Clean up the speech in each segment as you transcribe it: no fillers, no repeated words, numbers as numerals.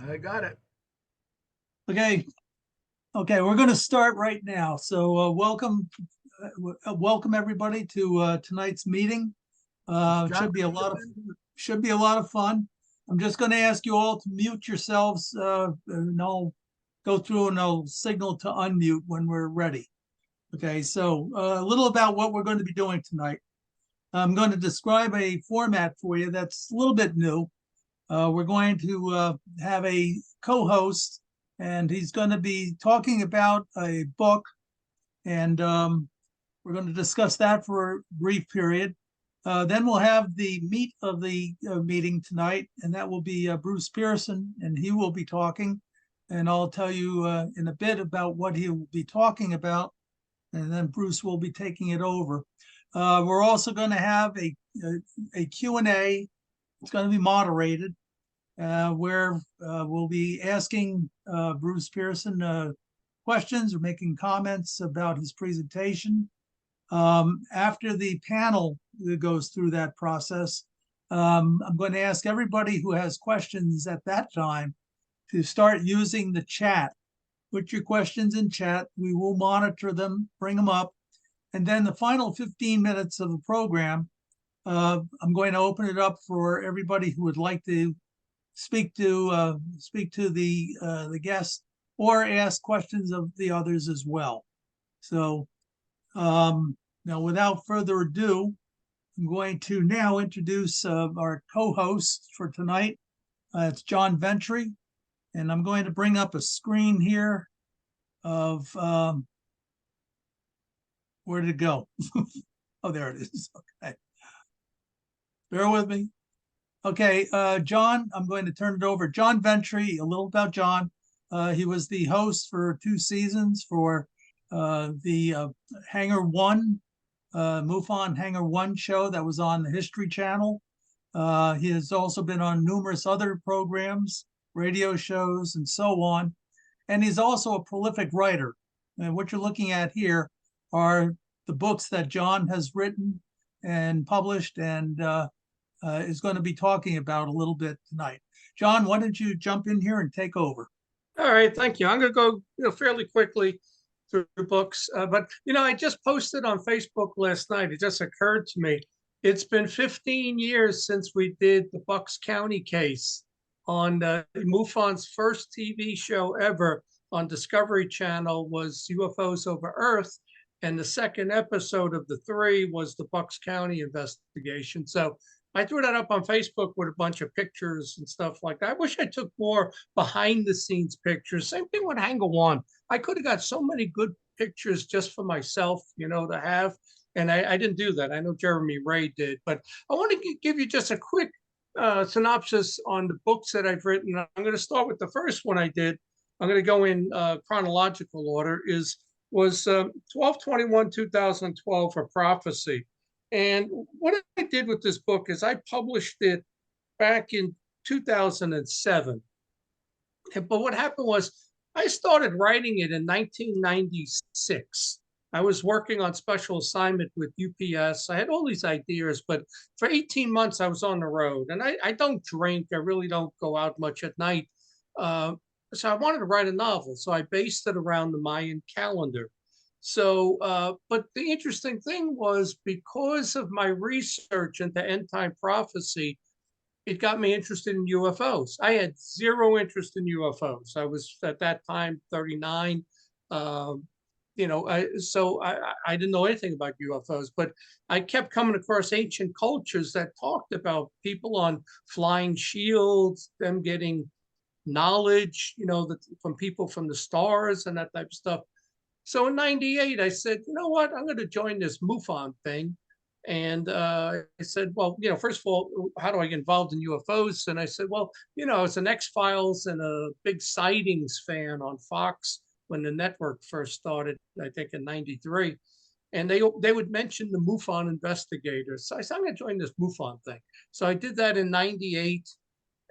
I got it. Okay, okay, we're going to start right now. So welcome everybody to tonight's meeting. Is It John should be a gonna lot jump of in? should be a lot of fun. I'm just going to ask you all to mute yourselves, and I'll go through and I'll signal to unmute when we're ready. Okay, so a little about what we're going to be doing tonight. I'm going to describe a format for you that's a little bit new. We're going to have a co-host, and he's going to be talking about a book, and we're going to discuss that for a brief period. Then we'll have the meat of the meeting tonight, and that will be Bruce Pearson, and he will be talking. And I'll tell you in a bit about what he will be talking about, and then Bruce will be taking it over. We're also going to have a Q&A. It's going to be moderated, where we'll be asking Bruce Pearson questions or making comments about his presentation. After the panel goes through that process, I'm going to ask everybody who has questions at that time to start using the chat. Put your questions in chat. We will monitor them, bring them up. And then the final 15 minutes of the program, I'm going to open it up for everybody who would like to speak to the guest or ask questions of the others as well. So now, without further ado, I'm going to now introduce our co-host for tonight. It's John Ventry, and I'm going to bring up a screen here of where did it go? Oh, there it is. Okay, bear with me. Okay, John, I'm going to turn it over. John Ventry, a little about John. He was the host for 2 seasons for the Hangar One, MUFON Hangar One show that was on the History Channel. He has also been on numerous other programs, radio shows, and so on. And he's also a prolific writer. And what you're looking at here are the books that John has written and published, and is going to be talking about a little bit tonight. John, why don't you jump in here and take over? All right, thank you. I'm going to go, fairly quickly through books, but I just posted on Facebook last night. It just occurred to me. It's been 15 years since we did the Bucks County case on MUFON's first TV show ever on Discovery Channel was UFOs over Earth, and the second episode of the 3 was the Bucks County investigation. So I threw that up on Facebook with a bunch of pictures and stuff like that. I wish I took more behind the scenes pictures. Same thing with Hangar One. I could have got so many good pictures just for myself, to have. And I didn't do that. I know Jeremy Ray did. But I want to give you just a quick synopsis on the books that I've written. I'm going to start with the first one I did. I'm going to go in chronological order. Was 12/21/2012 for Prophecy. And what I did with this book is I published it back in 2007. But what happened was I started writing it in 1996. I was working on special assignment with UPS. I had all these ideas, but for 18 months I was on the road. And I don't drink. I really don't go out much at night. So I wanted to write a novel. So I based it around the Mayan calendar. So, but the interesting thing was because of my research into end time prophecy, it got me interested in UFOs. I had zero interest in UFOs. I was at that time 39. I didn't know anything about UFOs, but I kept coming across ancient cultures that talked about people on flying shields, them getting knowledge, from people from the stars and that type of stuff. So in 98, I said, you know what, I'm going to join this MUFON thing. And I said, well, first of all, how do I get involved in UFOs? And I said, well, it's an X-Files and a big sightings fan on Fox when the network first started, I think in 93. And they would mention the MUFON investigators. So I said, I'm going to join this MUFON thing. So I did that in 98.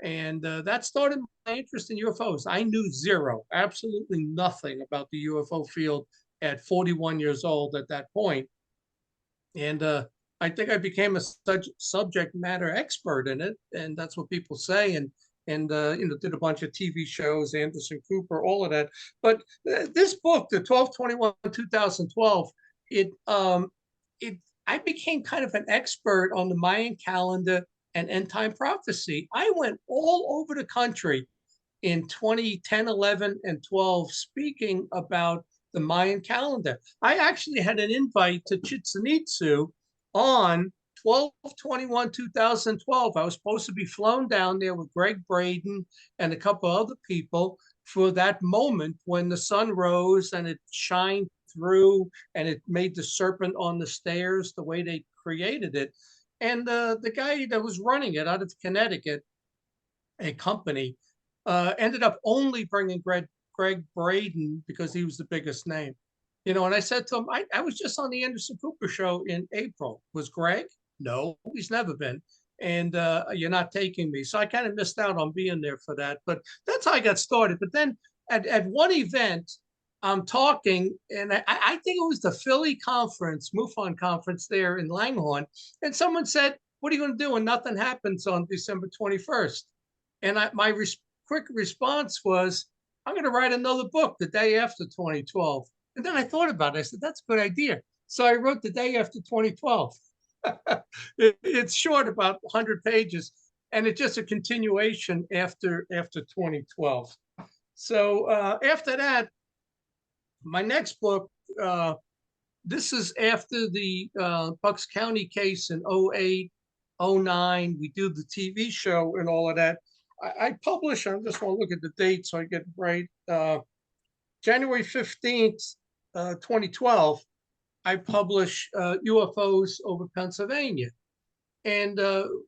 And that started my interest in UFOs. I knew zero, absolutely nothing about the UFO field at 41 years old at that point. And I think I became a subject matter expert in it. And that's what people say. And and did a bunch of TV shows, Anderson Cooper, all of that. But this book, the 12/21/2012, it it I became kind of an expert on the Mayan calendar and end time prophecy. I went all over the country in 2010, 11, and 12 speaking about the Mayan calendar. I actually had an invite to Chichen Itza on 12/21/2012. I was supposed to be flown down there with Greg Braden and a couple other people for that moment when the sun rose and it shined through and it made the serpent on the stairs the way they created it. And the guy that was running it out of Connecticut, a company, ended up only bringing Greg Braden because he was the biggest name. And I said to him, I was just on the Anderson Cooper show in April. Was Greg? No, he's never been. And you're not taking me. So I kind of missed out on being there for that. But that's how I got started. But then at one event, I'm talking, and I think it was the Philly conference, MUFON conference there in Langhorne. And someone said, what are you going to do when nothing happens on December 21st? And my quick response was, I'm going to write another book the day after 2012. And then I thought about it. I said, that's a good idea. So I wrote the day after 2012. It's short, about 100 pages, and it's just a continuation after 2012. So after that, my next book, this is after the Bucks County case in 08, 09. We do the TV show and all of that. I publish, I just want to look at the date so I get it right. January 15th, 2012, I publish UFOs over Pennsylvania. And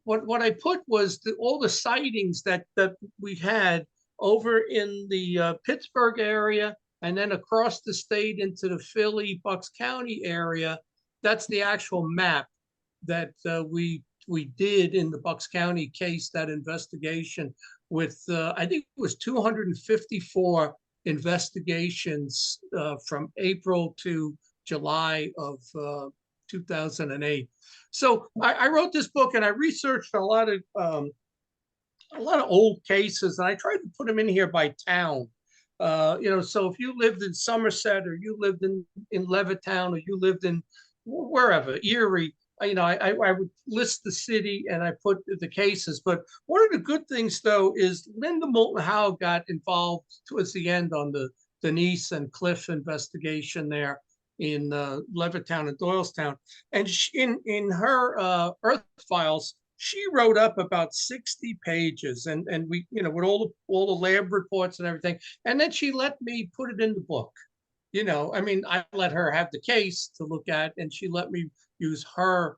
what I put was all the sightings that we had over in the Pittsburgh area and then across the state into the Philly, Bucks County area. That's the actual map that we did in the Bucks County case, that investigation with, I think it was 254 investigations from April to July of 2008. So I wrote this book and I researched a lot of old cases, and I tried to put them in here by town. So if you lived in Somerset, or you lived in Levittown, or you lived in wherever, Erie, I would list the city and I put the cases. But one of the good things, though, is Linda Moulton Howe got involved towards the end on the Denise and Cliff investigation there in Levittown and Doylestown. And in her Earth Files, she wrote up about 60 pages, and we, with all the lab reports and everything. And then she let me put it in the book. I let her have the case to look at, and she let me use her,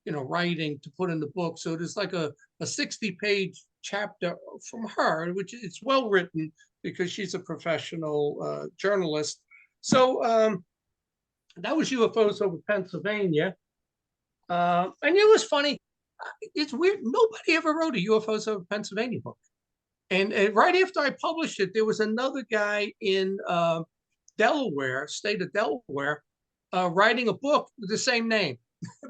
writing to put in the book. So there's like a 60-page chapter from her, which it's well written because she's a professional journalist. So that was UFOs over Pennsylvania. And it was funny. It's weird. Nobody ever wrote a UFOs over Pennsylvania book. And right after I published it, there was another guy in Delaware, state of Delaware, writing a book with the same name.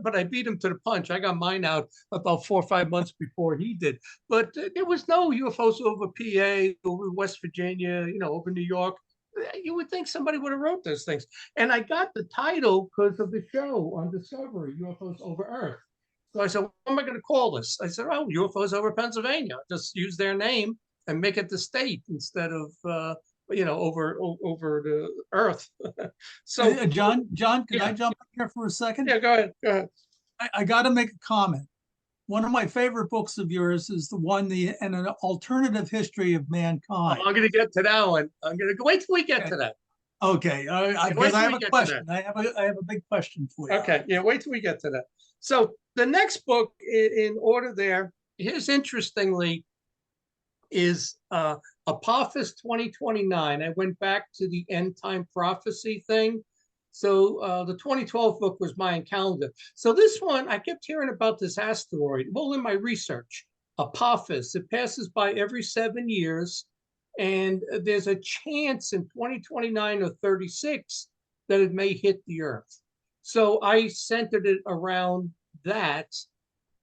But I beat him to the punch. I got mine out about 4 or 5 months before he did. But there was no UFOs over PA, over West Virginia, over New York. You would think somebody would have wrote those things. And I got the title because of the show on Discovery, UFOs over Earth. So I said, what am I going to call this? I said, UFOs over Pennsylvania. Just use their name and make it the state instead of over the Earth. So John, can I jump in here for a second? Yeah, go ahead. I got to make a comment. One of my favorite books of yours is the one, an alternative history of mankind. I'm going to get to that one. I'm going to wait till we get to that. Okay, because I have a question. I have a big question for you. Okay, yeah, wait till we get to that. So the next book in order there, here's interestingly, is Apophis 2029. I went back to the end time prophecy thing. So the 2012 book was Mayan calendar. So this one, I kept hearing about this asteroid. Well, in my research, Apophis, it passes by every 7 years. And there's a chance in 2029 or 36 that it may hit the Earth. So I centered it around that.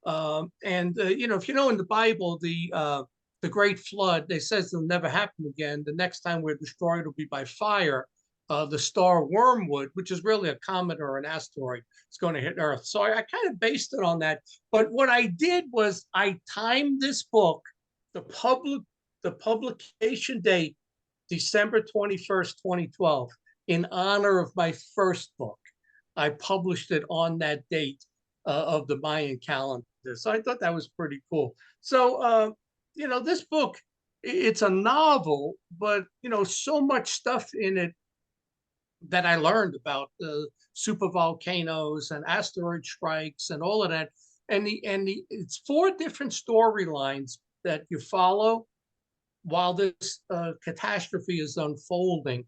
If in the Bible, the the Great Flood, they says it'll never happen again. The next time we're destroyed will be by fire. The star Wormwood, which is really a comet or an asteroid, is going to hit Earth. So I kind of based it on that. But what I did was I timed this book, the publication date, December 21st, 2012, in honor of my first book. I published it on that date of the Mayan calendar. So I thought that was pretty cool. So, this book, it's a novel, but, so much stuff in it that I learned about super volcanoes and asteroid strikes and all of that. And it's 4 different storylines that you follow while this catastrophe is unfolding.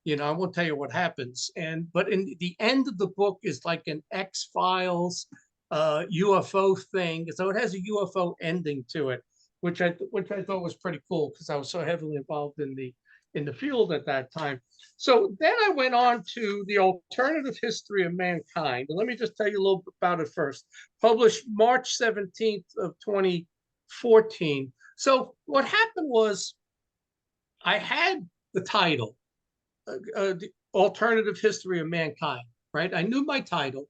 I won't tell you what happens. But in the end of the book is like an X-Files UFO thing. So it has a UFO ending to it, which I thought was pretty cool because I was so heavily involved in the field at that time. So then I went on to The Alternative History of Mankind. And let me just tell you a little bit about it first. Published March 17th of 2014. So what happened was I had the title, The Alternative History of Mankind, right? I knew my title.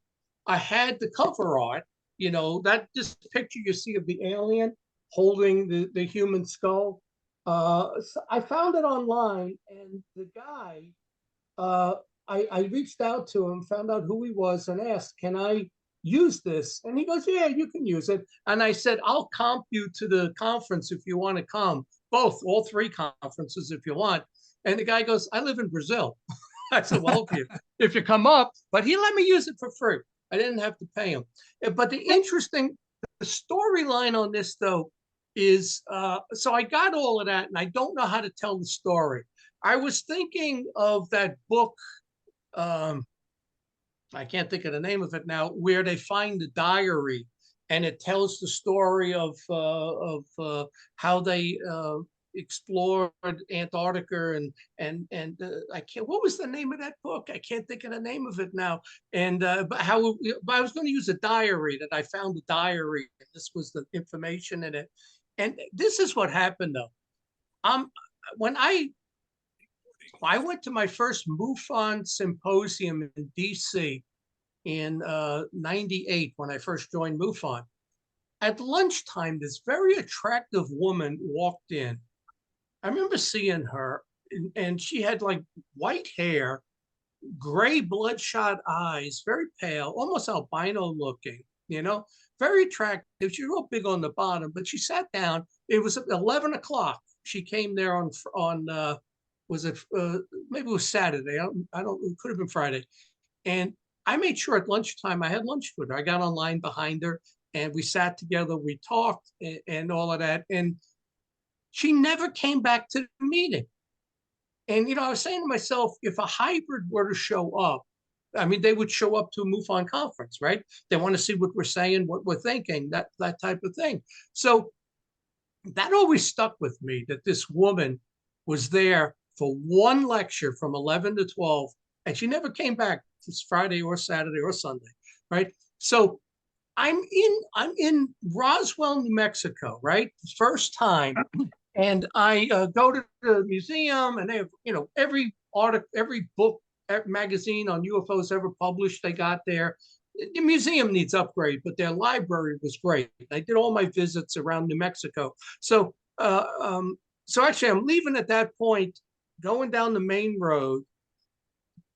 I had the cover art, that just picture you see of the alien holding the human skull. So I found it online, and the guy, I reached out to him, found out who he was, and asked, "Can I use this?" And he goes, "Yeah, you can use it." And I said, "I'll comp you to the conference if you want to come, all 3 conferences if you want." And the guy goes, "I live in Brazil." I said, "Well, if you come up," but he let me use it for free. I didn't have to pay him. But the storyline on this, though, is so I got all of that, and I don't know how to tell the story. I was thinking of that book. I can't think of the name of it now, where they find the diary, and it tells the story of how they explored Antarctica and I can't. What was the name of that book? I can't think of the name of it now. And but I was going to use a diary that I found the diary. And this was the information in it, and this is what happened though. When I went to my first MUFON symposium in DC in '98 when I first joined MUFON. At lunchtime, this very attractive woman walked in. I remember seeing her, and she had like white hair, gray bloodshot eyes, very pale, almost albino looking, very attractive. She was real big on the bottom, but she sat down. It was 11 o'clock. She came there on was it maybe it was Saturday? I don't. It could have been Friday. And I made sure at lunchtime I had lunch with her. I got online behind her, and we sat together. We talked and all of that. And she never came back to the meeting. And I was saying to myself, if a hybrid were to show up, I mean, they would show up to a MUFON conference, right? They want to see what we're saying, what we're thinking, that type of thing. So that always stuck with me, that this woman was there for one lecture from 11 to 12, and she never came back. It's Friday or Saturday or Sunday, right? So I'm in Roswell, New Mexico, right? First time, and I go to the museum, and they have every article, every book, magazine on UFOs ever published. They got there. The museum needs upgrade, but their library was great. I did all my visits around New Mexico. So actually, I'm leaving at that point, going down the main road.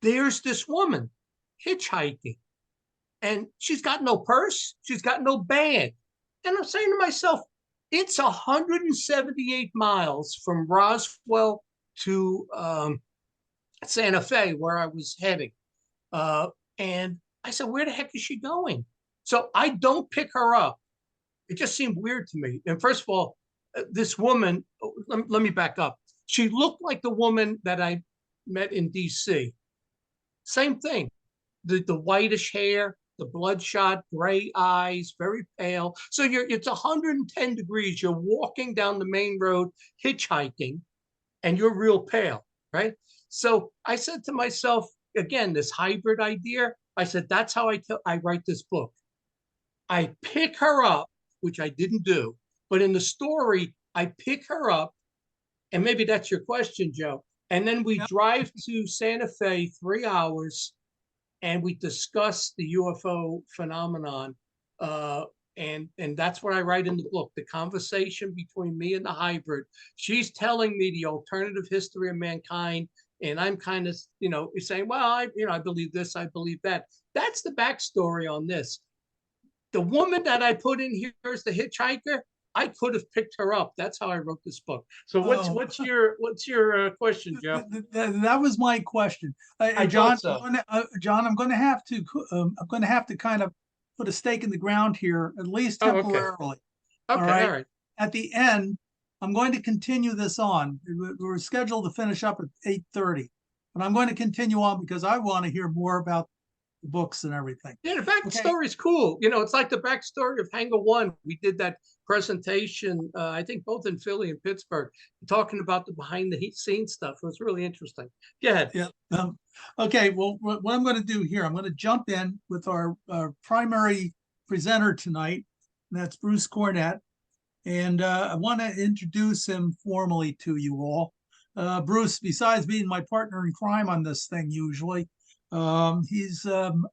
There's this woman hitchhiking, and she's got no purse, she's got no bag. And I'm saying to myself, it's 178 miles from Roswell to Santa Fe, where I was heading. And I said, where the heck is she going? So I don't pick her up. It just seemed weird to me. And first of all, this woman, let me back up. She looked like the woman that I met in DC. Same thing. The whitish hair, the bloodshot gray eyes, very pale. So it's 110 degrees. You're walking down the main road, hitchhiking, and you're real pale, right? So I said to myself, again, this hybrid idea, I said, that's how I write this book. I pick her up, which I didn't do, but in the story, I pick her up, and maybe that's your question, Joe. And then we Yep. drive to Santa Fe 3 hours, and we discuss the UFO phenomenon. And that's what I write in the book, the conversation between me and the hybrid. She's telling me the alternative history of mankind, and I'm kind of, saying, well, I believe this, I believe that. That's the backstory on this. The woman that I put in here as the hitchhiker, I could have picked her up. That's how I wrote this book. So what's Oh, what's your question, Joe? that was my question. I John, thought so. John, I'm going to have to, I'm going to have to kind of put a stake in the ground here, at least Oh, okay. temporarily. All Okay, right. all right. At the end, I'm going to continue this on. We're scheduled to finish up at 8:30, but I'm going to continue on because I want to hear more about the books and everything. Yeah, the Okay. backstory is cool. It's like the backstory of Hangar One. We did that presentation, I think both in Philly and Pittsburgh, talking about the behind the scenes stuff. It was really interesting. Go ahead. Yeah. Okay. Well, what I'm going to do here, I'm going to jump in with our primary presenter tonight, and that's Bruce Cornett. And I want to introduce him formally to you all. Bruce, besides being my partner in crime on this thing, usually, he's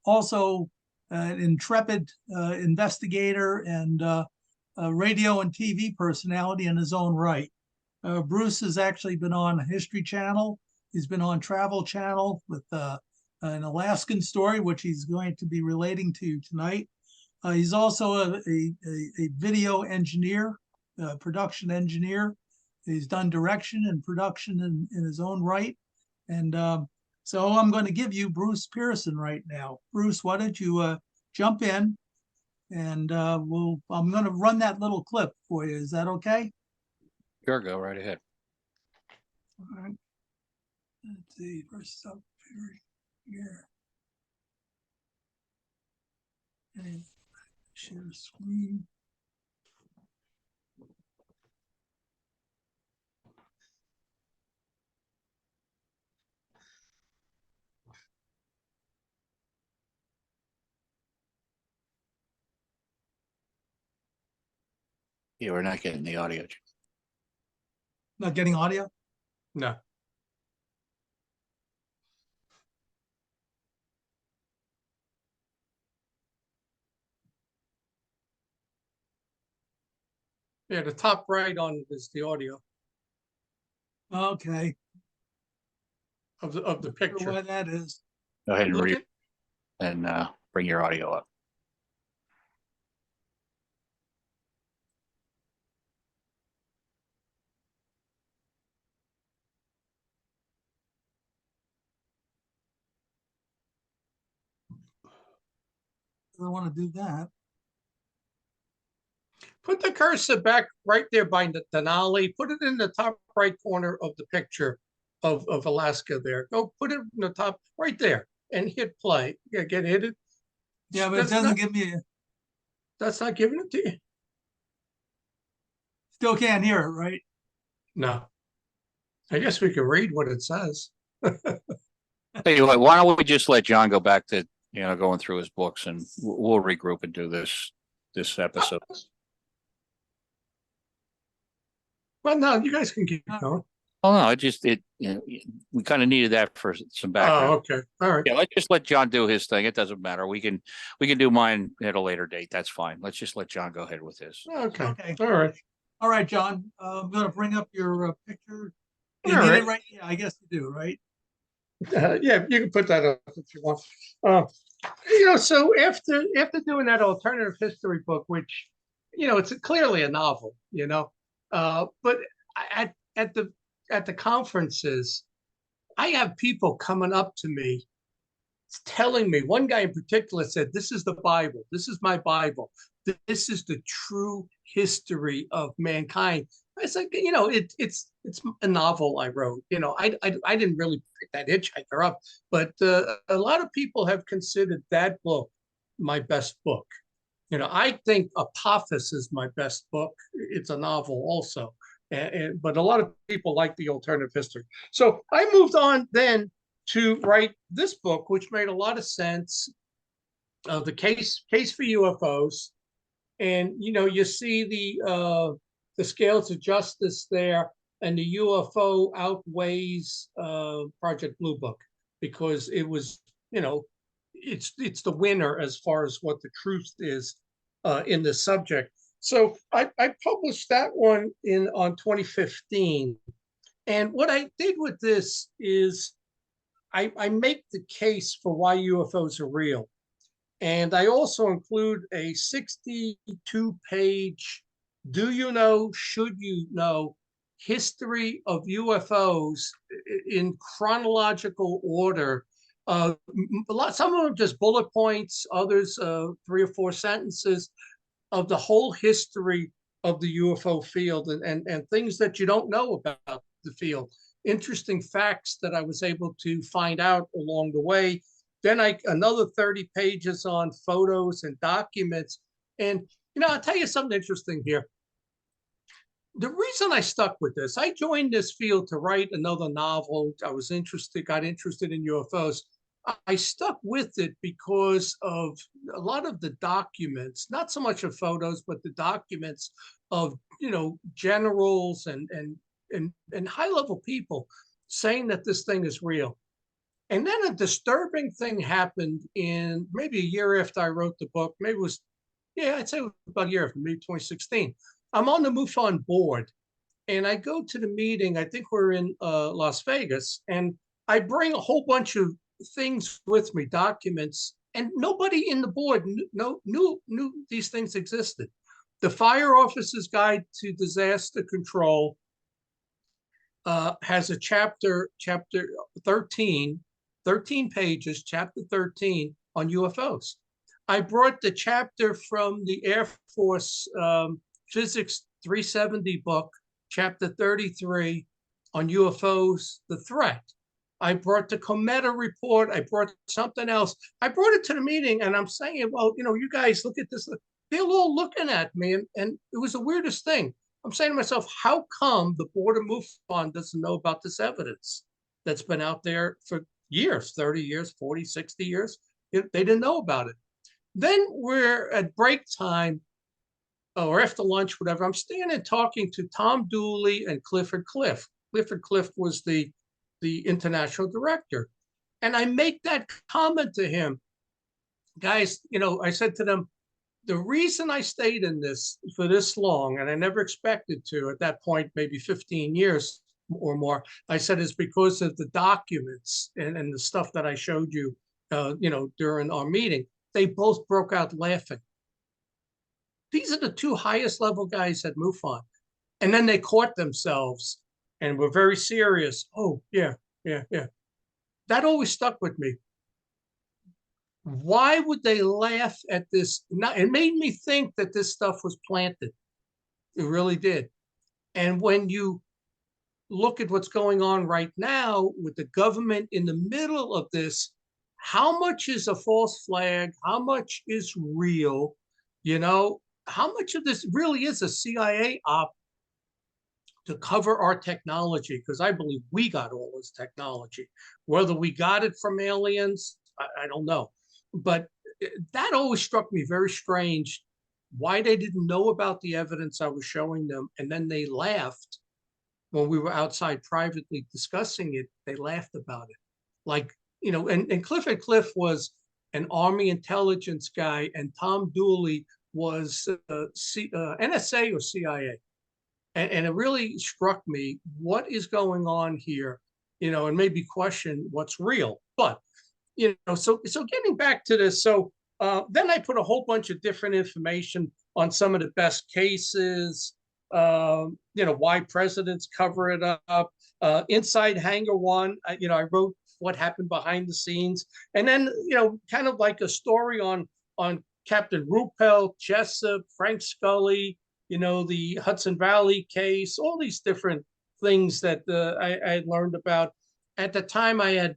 also an intrepid investigator and a radio and TV personality in his own right. Bruce has actually been on History Channel. He's been on Travel Channel with an Alaskan story, which he's going to be relating to you tonight. He's also a video engineer, production engineer. He's done direction and production in his own right. And so I'm going to give you Bruce Pearson right now. Bruce, why don't you jump in and I'm going to run that little clip for you. Is that okay? Sure, go right ahead. All right. Let's see, first up here. And share screen. Yeah, we're not getting the audio. Not getting audio? No. Yeah, the top right on it is the audio Okay. of the Not sure picture. why that is. Go ahead and Look read at, and bring your audio up. I want to do that. put the cursor back right there by the Denali. Put it in the top right corner of the picture of Alaska there. Go put it in the top right there and hit play. Yeah, get hit it. Yeah, but it That's doesn't not, give me, that's not giving it to you. still can't hear it, right? No. I guess we can read what it says. Tell you what, why don't we just let John go back to going through his books, and we'll regroup and do this episode. Well, no, you guys can keep going. Oh no, we kind of needed that for some background. Oh, okay. All right. Yeah, let's just let John do his thing. It doesn't matter. We can do mine at a later date. That's fine. Let's just let John go ahead with his. Okay. Okay. All right. All right, John. I'm going to bring up your picture. You All need right. it right? Yeah, I guess you do, right? Yeah, you can put that up if you want. So after doing that alternative history book, which it's clearly a novel, but at the conferences, I have people coming up to me telling me. One guy in particular said, "This is the Bible. This is my Bible. This is the true history of mankind." I said, it's a novel I wrote. I didn't really pick that hitchhiker up, but a lot of people have considered that book my best book. I think Apophis is my best book. It's a novel also, but a lot of people like the alternative history. So I moved on then to write this book, which made a lot of sense. The case for UFOs, and you see the scales of justice there, and the UFO outweighs Project Blue Book because it was, it's the winner as far as what the truth is in this subject. So I published that one on 2015. And what I did with this is I make the case for why UFOs are real. And I also include a 62-page, do you know, should you know, history of UFOs in chronological order. Some of them just bullet points, others 3 or 4 sentences of the whole history of the UFO field and things that you don't know about the field. Interesting facts that I was able to find out along the way. Then another 30 pages on photos and documents. And, I'll tell you something interesting here. The reason I stuck with this, I joined this field to write another novel. I was got interested in UFOs. I stuck with it because of a lot of the documents, not so much of photos, but the documents of, generals and high-level people saying that this thing is real. And then a disturbing thing happened in maybe a year after I wrote the book. Maybe it was, I'd say it was about a year after, maybe 2016. I'm on the MUFON board, and I go to the meeting. I think we're in Las Vegas, and I bring a whole bunch of things with me, documents, and nobody in the board knew these things existed. The Fire Officer's Guide to Disaster Control has a chapter 13 pages, chapter 13 on UFOs. I brought the chapter from the Air Force Physics 370 book, chapter 33 on UFOs, the threat. I brought the Cometa report. I brought something else. I brought it to the meeting, and I'm saying, well, you guys look at this. They're all looking at me, and it was the weirdest thing. I'm saying to myself, how come the board of MUFON doesn't know about this evidence that's been out there for years, 30 years, 40, 60 years? They didn't know about it. Then we're at break time or after lunch, whatever. I'm standing talking to Tom Dooley and Clifford Cliff. Clifford Cliff was the international director. And I make that comment to him. Guys, I said to them, the reason I stayed in this for this long, and I never expected to at that point, maybe 15 years or more, I said is because of the documents and the stuff that I showed you, during our meeting. They both broke out laughing. These are the 2 highest level guys at MUFON. And then they caught themselves and were very serious. Oh, yeah. That always stuck with me. Why would they laugh at this? It made me think that this stuff was planted. It really did. And when you look at what's going on right now with the government in the middle of this, how much is a false flag? How much is real? How much of this really is a CIA op to cover our technology? Because I believe we got all this technology. Whether we got it from aliens, I don't know. But that always struck me very strange, why they didn't know about the evidence I was showing them. And then they laughed when we were outside privately discussing it. They laughed about it. Like, and Clifford Cliff was an Army intelligence guy, and Tom Dooley was NSA or CIA. And it really struck me, what is going on here, and made me question what's real. But so getting back to this, so then I put a whole bunch of different information on some of the best cases, why presidents cover it up, inside Hangar One. I wrote what happened behind the scenes, and then kind of like a story on Captain Ruppelt, Jessup, Frank Scully, the Hudson Valley case, all these different things that I had learned about. At the time, I had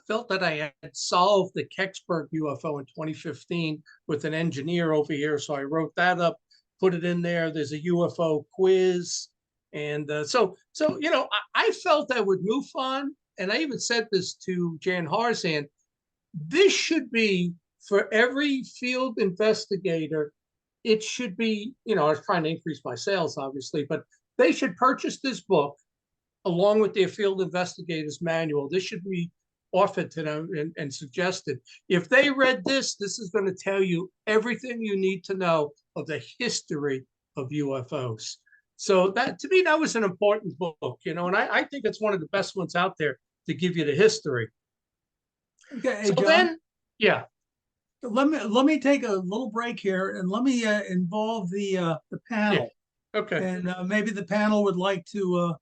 felt that I had solved the Kecksburg UFO in 2015 with an engineer over here. So I wrote that up, put it in there. There's a UFO quiz. And so I felt that with MUFON, and I even said this to Jan Harzan, this should be for every field investigator it should be, I was trying to increase my sales, obviously, but they should purchase this book along with their field investigators manual. This should be offered to them and suggested. If they read this, this is going to tell you everything you need to know of the history of UFOs. So that, to me, that was an important book, and I think it's one of the best ones out there to give you the history. Okay, So John, then, yeah, let me take a little break here and let me involve the panel. okay. And maybe the panel would like to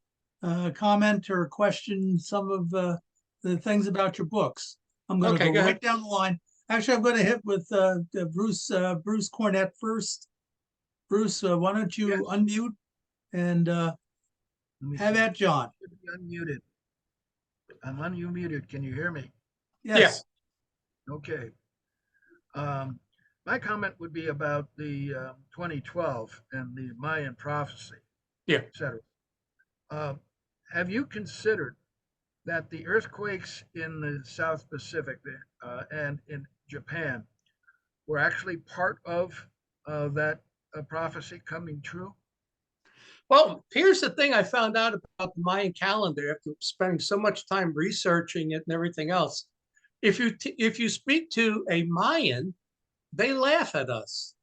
comment or question some of the things about your books. I'm going to Okay, go go right ahead. down the line. Actually, I'm going to hit with Bruce Cornett first. Bruce, why don't you Yes. unmute and Let me have see. at John? Should be unmuted. I'm unmuted. Can you hear me? Yes. Okay. Um, my comment would be about the 2012 and the Mayan prophecy, Yeah. etc. Have you considered that the earthquakes in the South Pacific and in Japan were actually part of that prophecy coming true? Well, here's the thing I found out about the Mayan calendar after spending so much time researching it and everything else. If you speak to a Mayan, they laugh at us.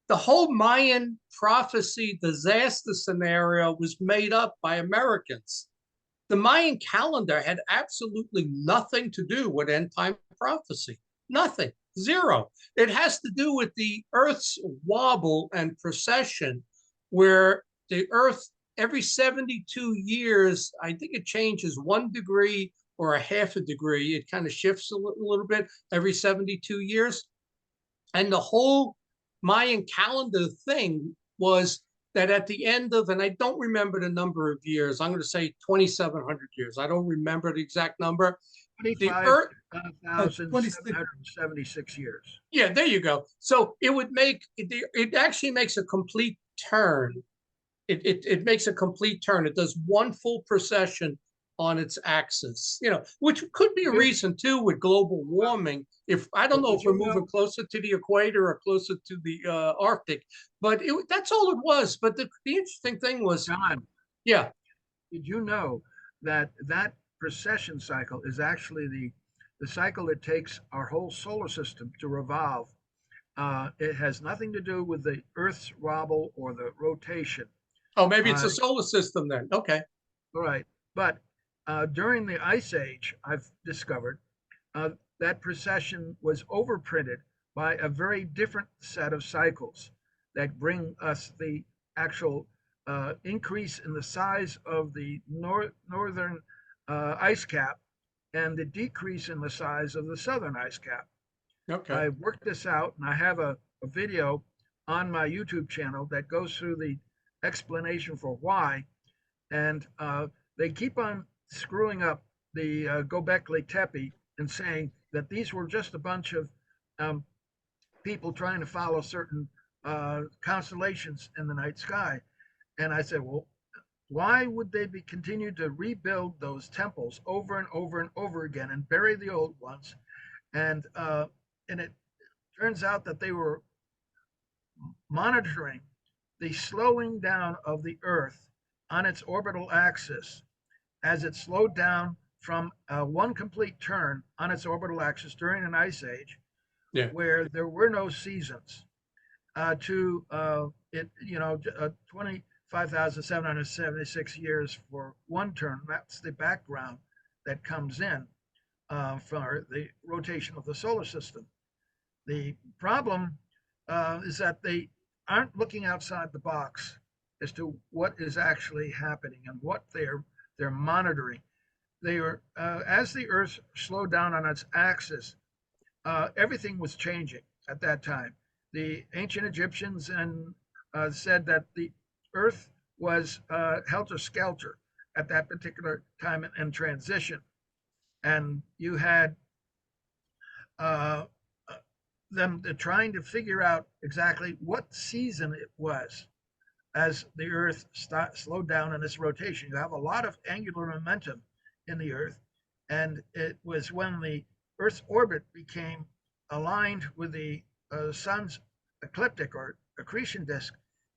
The whole Mayan prophecy disaster scenario was made up by Americans. The Mayan calendar had absolutely nothing to do with end time prophecy. Nothing. Zero. It has to do with the Earth's wobble and precession, where the Earth, every 72 years, I think it changes 1 degree or a half a degree. It kind of shifts a little bit every 72 years. And the whole Mayan calendar thing was that at the end of, and I don't remember the number of years, I'm going to say 2,700 years. I don't remember the exact number. The Earth, 25,776 years. yeah, there you go. So it would make, it actually makes a complete turn. It makes a complete turn. It does one full precession on its axis, which could be a reason too with global warming. If I don't know if we're moving closer to the equator or closer to the Arctic, but that's all it was. But the interesting thing was, John, yeah, did you know that that precession cycle is actually the cycle that takes our whole solar system to revolve? It has nothing to do with the Earth's wobble or the rotation. oh, maybe it's a solar system then. Okay, Right. But during the Ice Age, I've discovered that precession was overprinted by a very different set of cycles that bring us the actual increase in the size of the northern ice cap and the decrease in the size of the southern ice cap. okay, I worked this out, and I have a video on my YouTube channel that goes through the explanation for why. And they keep on screwing up the Göbekli Tepe and saying that these were just a bunch of um, people trying to follow certain constellations in the night sky. And I said, well, why would they be continue to rebuild those temples over and over and over again and bury the old ones? And it turns out that they were monitoring the slowing down of the Earth on its orbital axis as it slowed down from one complete turn on its orbital axis during an ice age, yeah, where there were no seasons, to 25,776 years for one turn. That's the background that comes in for the rotation of the solar system. The problem is that they aren't looking outside the box as to what is actually happening and what they're monitoring. They are as the Earth slowed down on its axis, everything was changing at that time. The ancient Egyptians said that the Earth was helter skelter at that particular time in transition, and you had uh, them trying to figure out exactly what season it was as the Earth slowed down in its rotation. You have a lot of angular momentum in the Earth, and it was when the Earth's orbit became aligned with the Sun's ecliptic or accretion disk,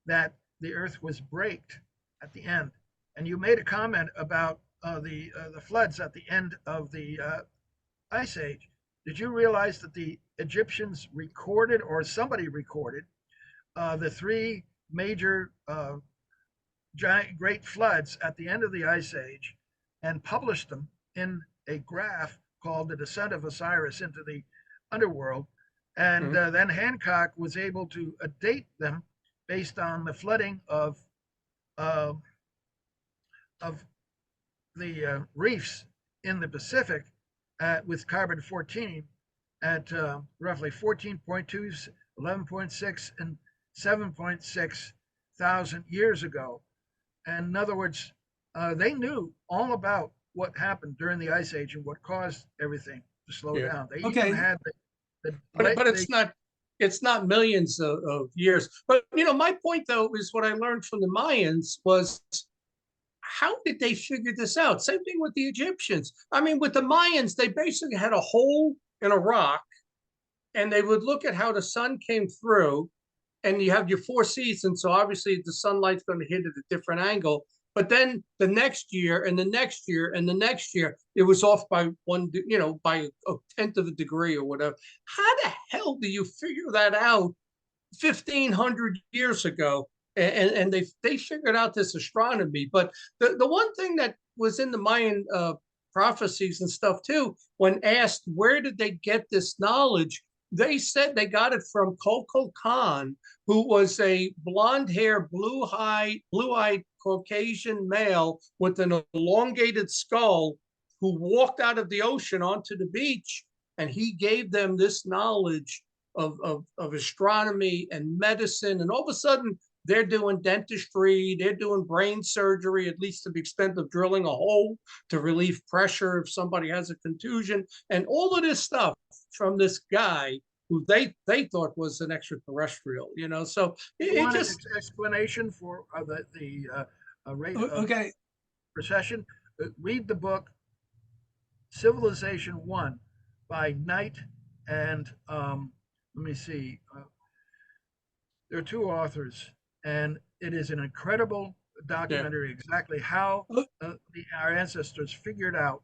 that the Earth was braked at the end. And you made a comment about the floods at the end of the Ice Age. Did you realize that the Egyptians recorded, or somebody recorded, the three major giant great floods at the end of the Ice Age and published them in a graph called The Descent of Osiris into the Underworld? And then Hancock was able to date them based on the flooding of the reefs in the Pacific with carbon 14 at roughly 14.2, 11.6, and 7.6 thousand years ago. And in other words, they knew all about what happened during the Ice Age and what caused everything to slow down. They even had but it's not millions of years. But my point though is what I learned from the Mayans was, how did they figure this out? Same thing with the Egyptians. I mean, with the Mayans, they basically had a hole in a rock, and they would look at how the sun came through, and you have your 4 seasons. So obviously the sunlight's going to hit at a different angle. But then the next year and the next year and the next year, it was off by by a tenth of a degree or whatever. How the hell do you figure that out 1,500 years ago? And they figured out this astronomy. But the one thing that was in the Mayan prophecies and stuff too, when asked where did they get this knowledge, they said they got it from Coco Khan, who was a blonde-haired, blue-eyed Caucasian male with an elongated skull, who walked out of the ocean onto the beach, and he gave them this knowledge of astronomy and medicine. And all of a sudden, they're doing dentistry, they're doing brain surgery, at least to the extent of drilling a hole to relieve pressure if somebody has a contusion, and all of this stuff from this guy who they thought was an extraterrestrial, So it just explanation for the rate of precession. Read the book Civilization 1 by Knight and let me see. There are 2 authors, and it is an incredible documentary, exactly how our ancestors figured out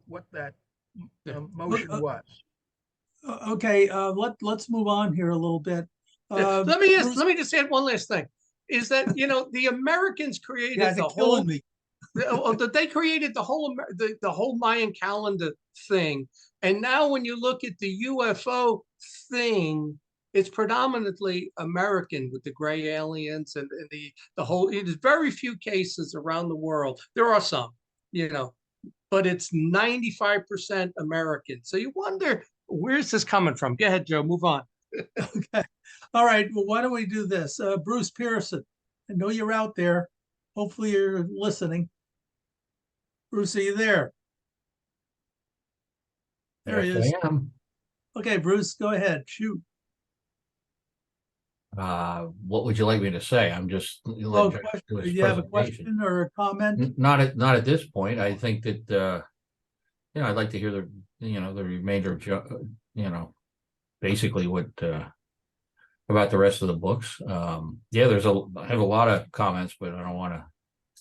what that motion was. Okay, let's move on here a little bit. Let me just add one last thing. Is that the Americans created the whole. They created the whole Mayan calendar thing, and now when you look at the UFO thing, it's predominantly American with the gray aliens and the whole. There's very few cases around the world. There are some, but it's 95% American. So you wonder, where's this coming from? Go ahead, Joe. Move on. Okay. All right. Well, why don't we do this? Bruce Pearson, I know you're out there. Hopefully you're listening. Bruce, are you there? There he is. I am. Okay, Bruce, go ahead. Shoot. What would you like me to say? I'm just. Do you have a question or a comment? Not at this point. I think that I'd like to hear the remainder of basically what about the rest of the books. I have a lot of comments, but I don't want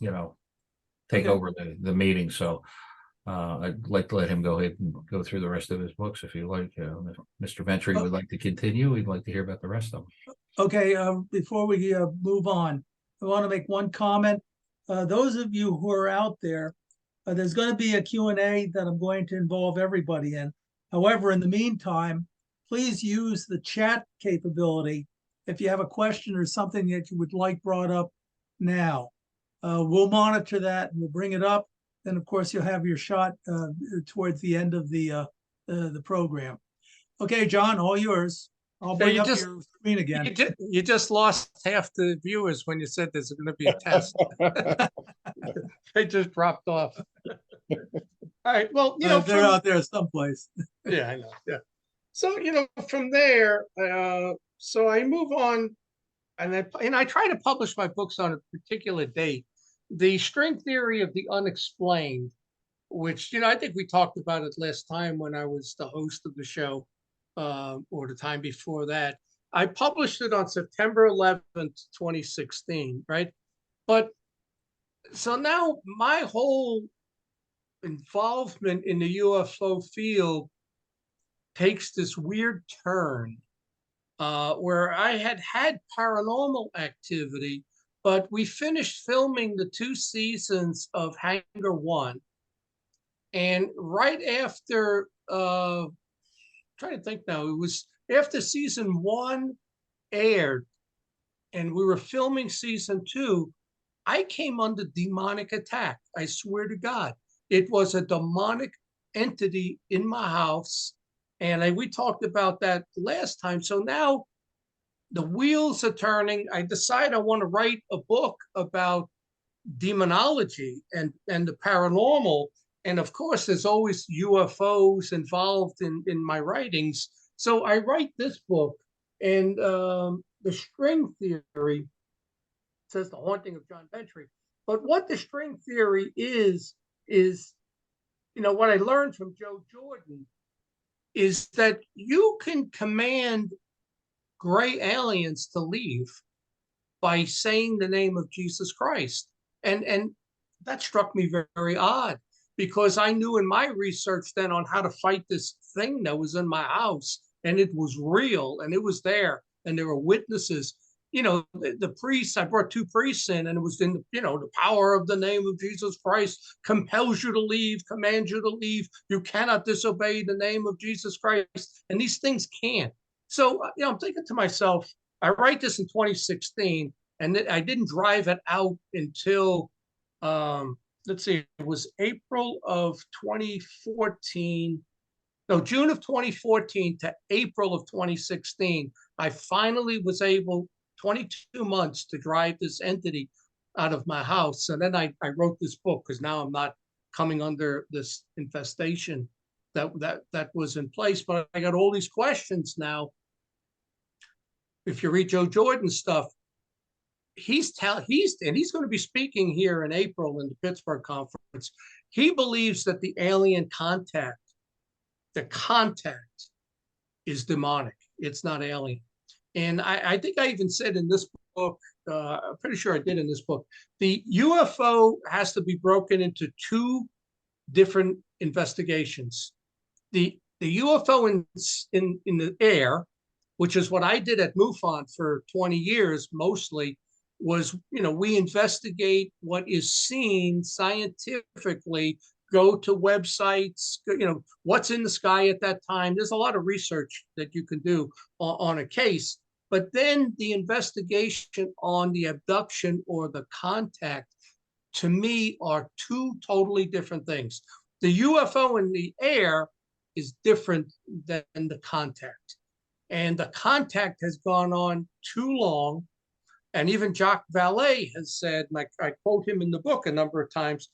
to take over the meeting. So I'd like to let him go ahead and go through the rest of his books if you like. If Mr. Ventry would like to continue, we'd like to hear about the rest of them. Okay, before we move on, I want to make one comment. Those of you who are out there, there's going to be a Q&A that I'm going to involve everybody in. However, in the meantime, please use the chat capability if you have a question or something that you would like brought up now. We'll monitor that and we'll bring it up. Then, of course, you'll have your shot towards the end of the program. Okay, John, all yours. I'll bring up your screen again. You just lost half the viewers when you said there's going to be a test. They just dropped off. All right. Well, they're out there someplace. Yeah, I know. Yeah. So, from there, so I move on, and I try to publish my books on a particular date. The string theory of the unexplained, which, I think we talked about it last time when I was the host of the show, or the time before that. I published it on September 11th, 2016, right? But so now my whole involvement in the UFO field takes this weird turn where I had paranormal activity, but we finished filming the 2 seasons of Hangar One. And right after, trying to think now, it was after season 1 aired and we were filming season 2, I came under demonic attack. I swear to God, it was a demonic entity in my house. And we talked about that last time. So now the wheels are turning. I decide I want to write a book about demonology and the paranormal. And of course, there's always UFOs involved in my writings. So I write this book, and the string theory says The Haunting of John Bentry. But what the string theory is, what I learned from Joe Jordan is that you can command gray aliens to leave by saying the name of Jesus Christ. And that struck me very, very odd, because I knew in my research then on how to fight this thing that was in my house, and it was real, and it was there, and there were witnesses. The priests, I brought 2 priests in, and it was in, the power of the name of Jesus Christ compels you to leave, commands you to leave. You cannot disobey the name of Jesus Christ. And these things can't. So, I'm thinking to myself, I write this in 2016, and I didn't drive it out until, let's see, it was April of 2014. No, June of 2014 to April of 2016. I finally was able, 22 months, to drive this entity out of my house. And then I wrote this book, because now I'm not coming under this infestation that was in place. But I got all these questions now. If you read Joe Jordan's stuff, he's going to be speaking here in April in the Pittsburgh conference. He believes that the alien contact, the contact, is demonic. It's not alien. And I think I even said in this book, I'm pretty sure I did in this book, the UFO has to be broken into 2 different investigations. The UFO in the air, which is what I did at MUFON for 20 years, mostly, was, we investigate what is seen scientifically, go to websites, what's in the sky at that time. There's a lot of research that you can do on a case. But then the investigation on the abduction or the contact, to me, are 2 totally different things. The UFO in the air is different than the contact. And the contact has gone on too long. And even Jacques Vallée has said, and I quote him in the book a number of times,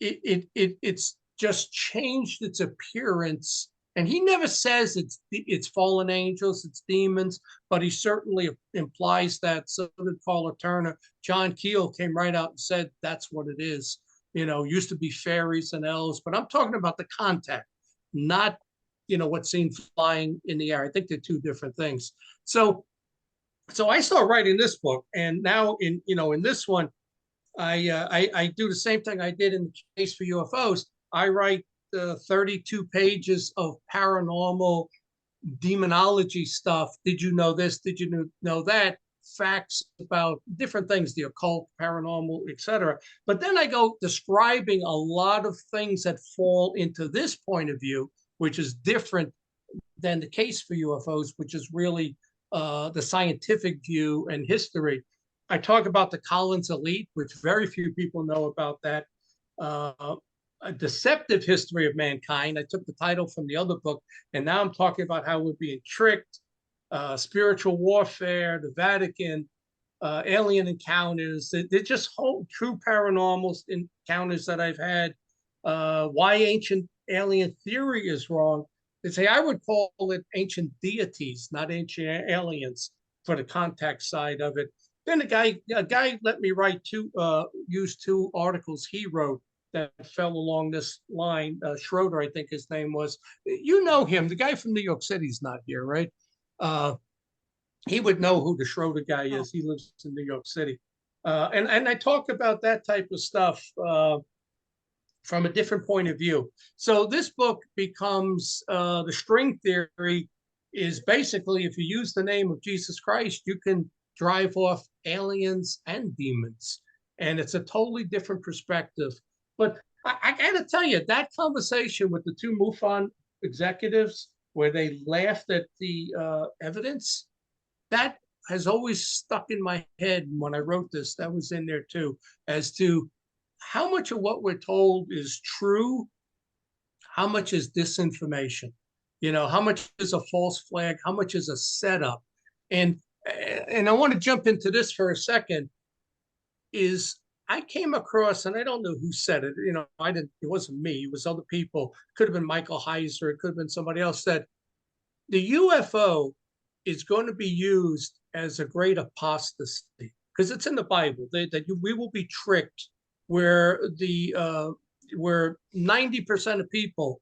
it's just changed its appearance. And he never says it's fallen angels, it's demons, but he certainly implies that. So did Paula Turner. John Keel came right out and said that's what it is. Used to be fairies and elves, but I'm talking about the contact, not what's seen flying in the air. I think they're 2 different things. So I started writing this book, and now in this one, I do the same thing I did in the case for UFOs. I write 32 pages of paranormal demonology stuff. Did you know this? Did you know that? Facts about different things, the occult, paranormal, etc. But then I go describing a lot of things that fall into this point of view, which is different than the case for UFOs, which is really the scientific view and history. I talk about the Collins Elite, which very few people know about that. A deceptive history of mankind. I took the title from the other book, and now I'm talking about how we're being tricked, spiritual warfare, the Vatican, alien encounters. They're just whole true paranormal encounters that I've had. Why ancient alien theory is wrong. They say I would call it ancient deities, not ancient aliens, for the contact side of it. Then a guy let me use 2 articles he wrote that fell along this line. Schroeder, I think his name was. You know him, the guy from New York City's not here, right? he would know who the Schroeder guy is. He lives in New York City. And I talk about that type of stuff from a different point of view. So this book becomes the string theory is basically, if you use the name of Jesus Christ, you can drive off aliens and demons. And it's a totally different perspective. But I got to tell you, that conversation with the two MUFON executives, where they laughed at the evidence, that has always stuck in my head. When I wrote this, that was in there too, as to how much of what we're told is true, how much is disinformation, how much is a false flag, how much is a setup. And I want to jump into this for a second. Is I came across, and I don't know who said it, I didn't, it wasn't me, it was other people. It could have been Michael Heiser, it could have been somebody else, that the UFO is going to be used as a great apostasy, because it's in the Bible that we will be tricked, where 90% of people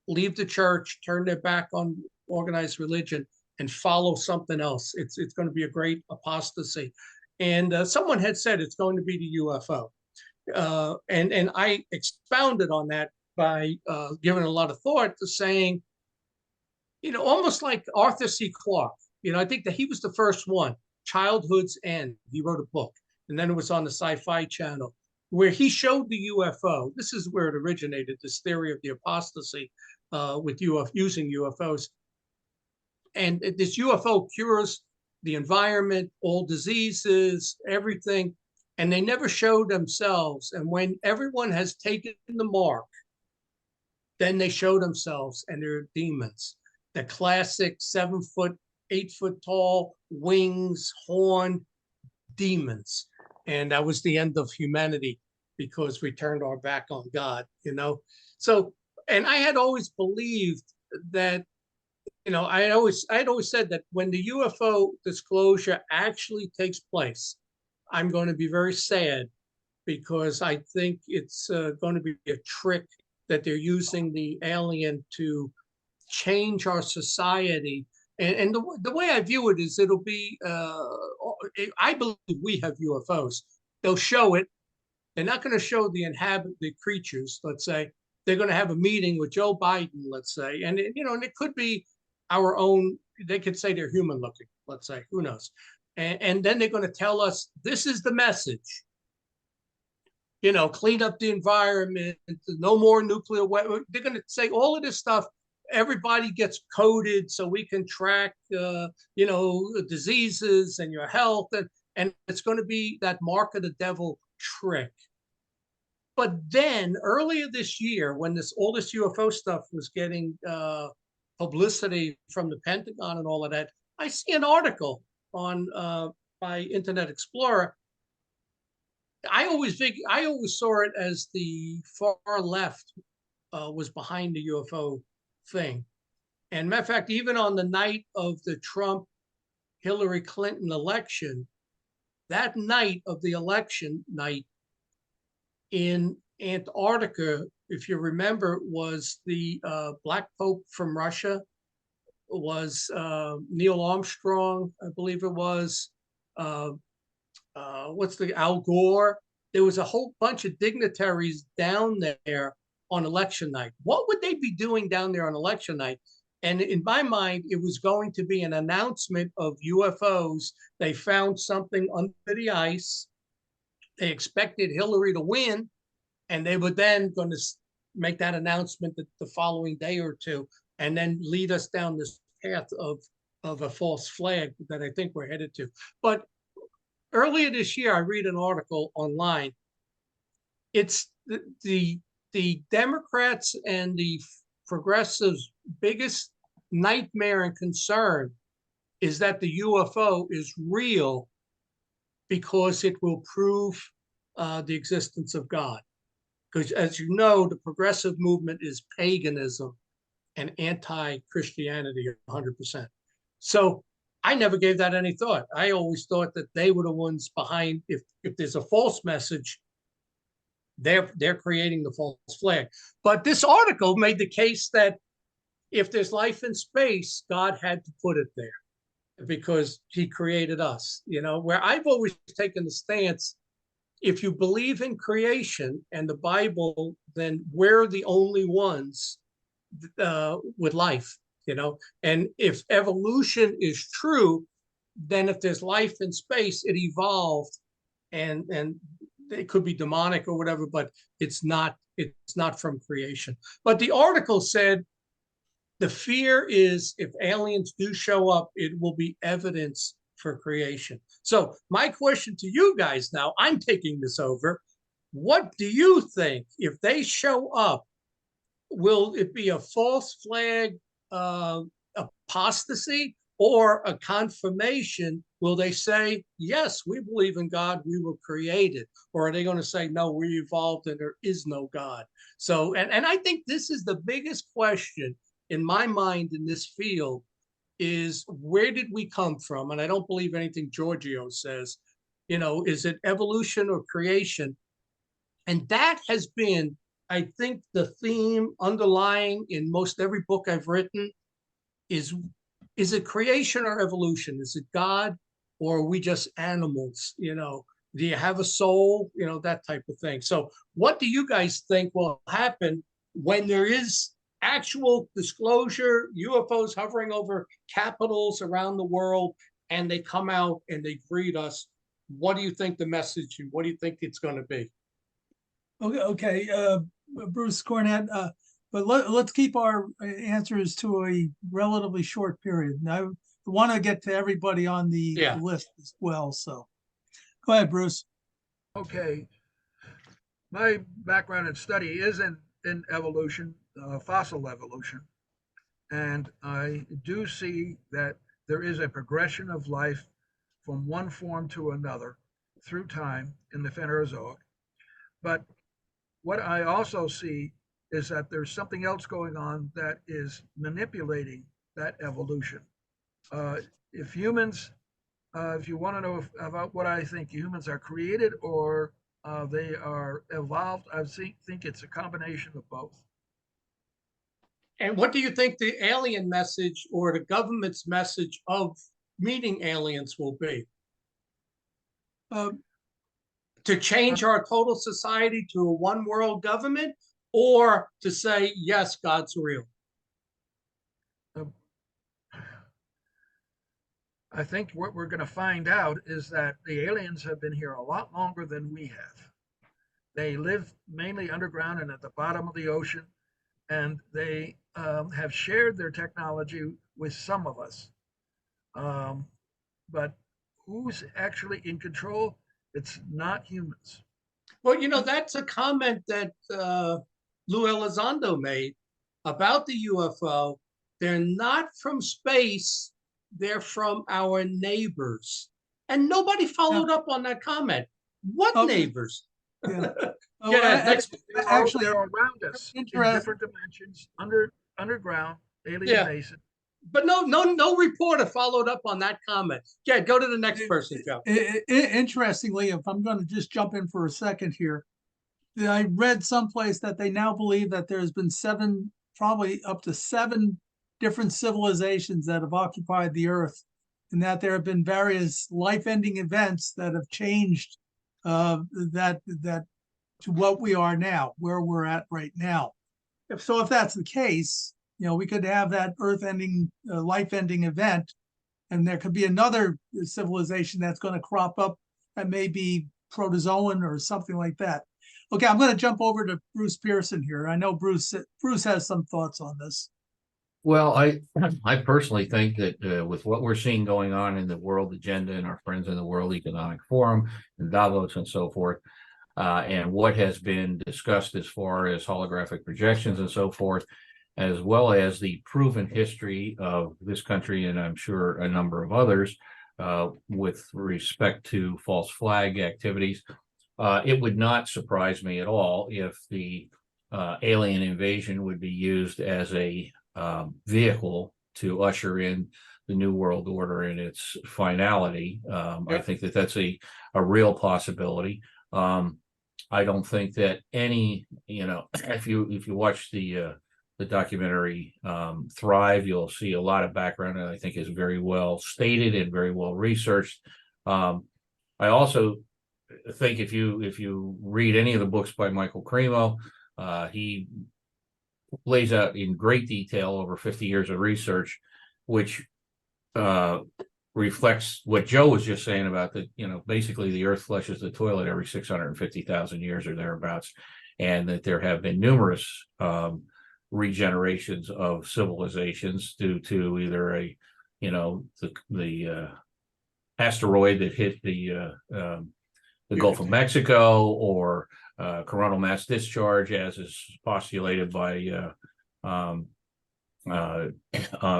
leave the church, turn their back on organized religion, and follow something else. It's going to be a great apostasy. And someone had said it's going to be the UFO. And I expounded on that by giving a lot of thought to saying, almost like Arthur C. Clarke. I think that he was the first one, Childhood's End. He wrote a book, and then it was on the Sci-Fi Channel, where he showed the UFO. This is where it originated, this theory of the apostasy with using UFOs. And this UFO cures the environment, all diseases, everything. And they never showed themselves. And when everyone has taken the mark, then they show themselves, and they're demons. The classic 7 foot, 8 foot tall, wings, horn, demons. And that was the end of humanity, because we turned our back on God, So, and I had always believed that, I had always said that when the UFO disclosure actually takes place, I'm going to be very sad, because I think it's going to be a trick that they're using the alien to change our society. And the way I view it is, it'll be, I believe we have UFOs. They'll show it. They're not going to show the creatures, let's say. They're going to have a meeting with Joe Biden, let's say. And, and it could be our own, they could say they're human looking, let's say, who knows? And then they're going to tell us, this is the message. Clean up the environment, no more nuclear weapons. They're going to say all of this stuff. Everybody gets coded so we can track, diseases and your health. And it's going to be that mark of the devil trick. But then earlier this year, when all this UFO stuff was getting publicity from the Pentagon and all of that, I see an article on by Internet Explorer. I always saw it as the far left was behind the UFO thing. And matter of fact, even on the night of the Trump-Hillary Clinton election, that night of the election night in Antarctica, if you remember, was the Black Pope from Russia, was Neil Armstrong, I believe it was. Al Gore? There was a whole bunch of dignitaries down there on election night. What would they be doing down there on election night? And in my mind, it was going to be an announcement of UFOs. They found something under the ice. They expected Hillary to win, and they were then going to make that announcement the following day or two, and then lead us down this path of a false flag that I think we're headed to. But earlier this year, I read an article online. It's the Democrats and the progressives' biggest nightmare and concern is that the UFO is real, because it will prove the existence of God. Because, as you know, the progressive movement is paganism and anti-Christianity 100%. So I never gave that any thought. I always thought that they were the ones behind. If there's a false message, they're creating the false flag. But this article made the case that if there's life in space, God had to put it there. because he created us, where I've always taken the stance, if you believe in creation and the Bible, then we're the only ones with life, and if evolution is true, then if there's life in space, it evolved, and it could be demonic or whatever, but it's not from creation. But the article said the fear is if aliens do show up, it will be evidence for creation. So my question to you guys now, I'm taking this over. What do you think if they show up? Will it be a false flag apostasy or a confirmation? Will they say, yes, we believe in God, we were created? Or are they going to say, no, we evolved and there is no God? So, and I think this is the biggest question in my mind in this field is, where did we come from? And I don't believe anything Giorgio says, is it evolution or creation? And that has been, I think, the theme underlying in most every book I've written is it creation or evolution? Is it God, or are we just animals? Do you have a soul? That type of thing. So what do you guys think will happen when there is actual disclosure, UFOs hovering over capitals around the world, and they come out and they greet us? What do you think the message, and what do you think it's going to be? Okay, Bruce Cornett, but let's keep our answers to a relatively short period. Now, I want to get to everybody on the list as well. So go ahead, Bruce. Okay. My background and study is in evolution, fossil evolution. And I do see that there is a progression of life from one form to another through time in the Phanerozoic. But what I also see is that there's something else going on that is manipulating that evolution. If humans, if you want to know about what I think, humans are created or they are evolved, I think it's a combination of both. And what do you think the alien message or the government's message of meeting aliens will be? To change our total society to a one world government, or to say, yes, God's real? I think what we're going to find out is that the aliens have been here a lot longer than we have. They live mainly underground and at the bottom of the ocean, and they have shared their technology with some of us. But who's actually in control? It's not humans. Well, that's a comment that Lou Elizondo made about the UFO. They're not from space, they're from our neighbors. And nobody followed up on that comment. What neighbors? Yeah. Actually, they're around us in different dimensions, underground, alien bases. But no reporter followed up on that comment. Yeah, go to the next person, Joe. Interestingly, if I'm going to just jump in for a second here, I read someplace that they now believe that there's been probably up to 7 different civilizations that have occupied the Earth, and that there have been various life-ending events that have changed that to what we are now, where we're at right now. If that's the case, we could have that earth-ending, life-ending event, and there could be another civilization that's going to crop up that may be protozoan or something like that. Okay, I'm going to jump over to Bruce Pearson here. I know Bruce has some thoughts on this. Well, I personally think that with what we're seeing going on in the world agenda and our friends in the World Economic Forum and Davos and so forth, and what has been discussed as far as holographic projections and so forth, as well as the proven history of this country, and I'm sure a number of others, with respect to false flag activities, it would not surprise me at all if the alien invasion would be used as a vehicle to usher in the New World Order in its finality. I think that that's a real possibility. I don't think that any, if you watch the the documentary thrive. You'll see a lot of background that I think is very well stated and very well researched. I also think if you read any of the books by Michael Cremo, he lays out in great detail over 50 years of research, which reflects what Joe was just saying about that, basically the earth flushes the toilet every 650,000 years or thereabouts, and that there have been numerous regenerations of civilizations due to either the asteroid that hit the Gulf of Mexico, or coronal mass discharge, as is postulated by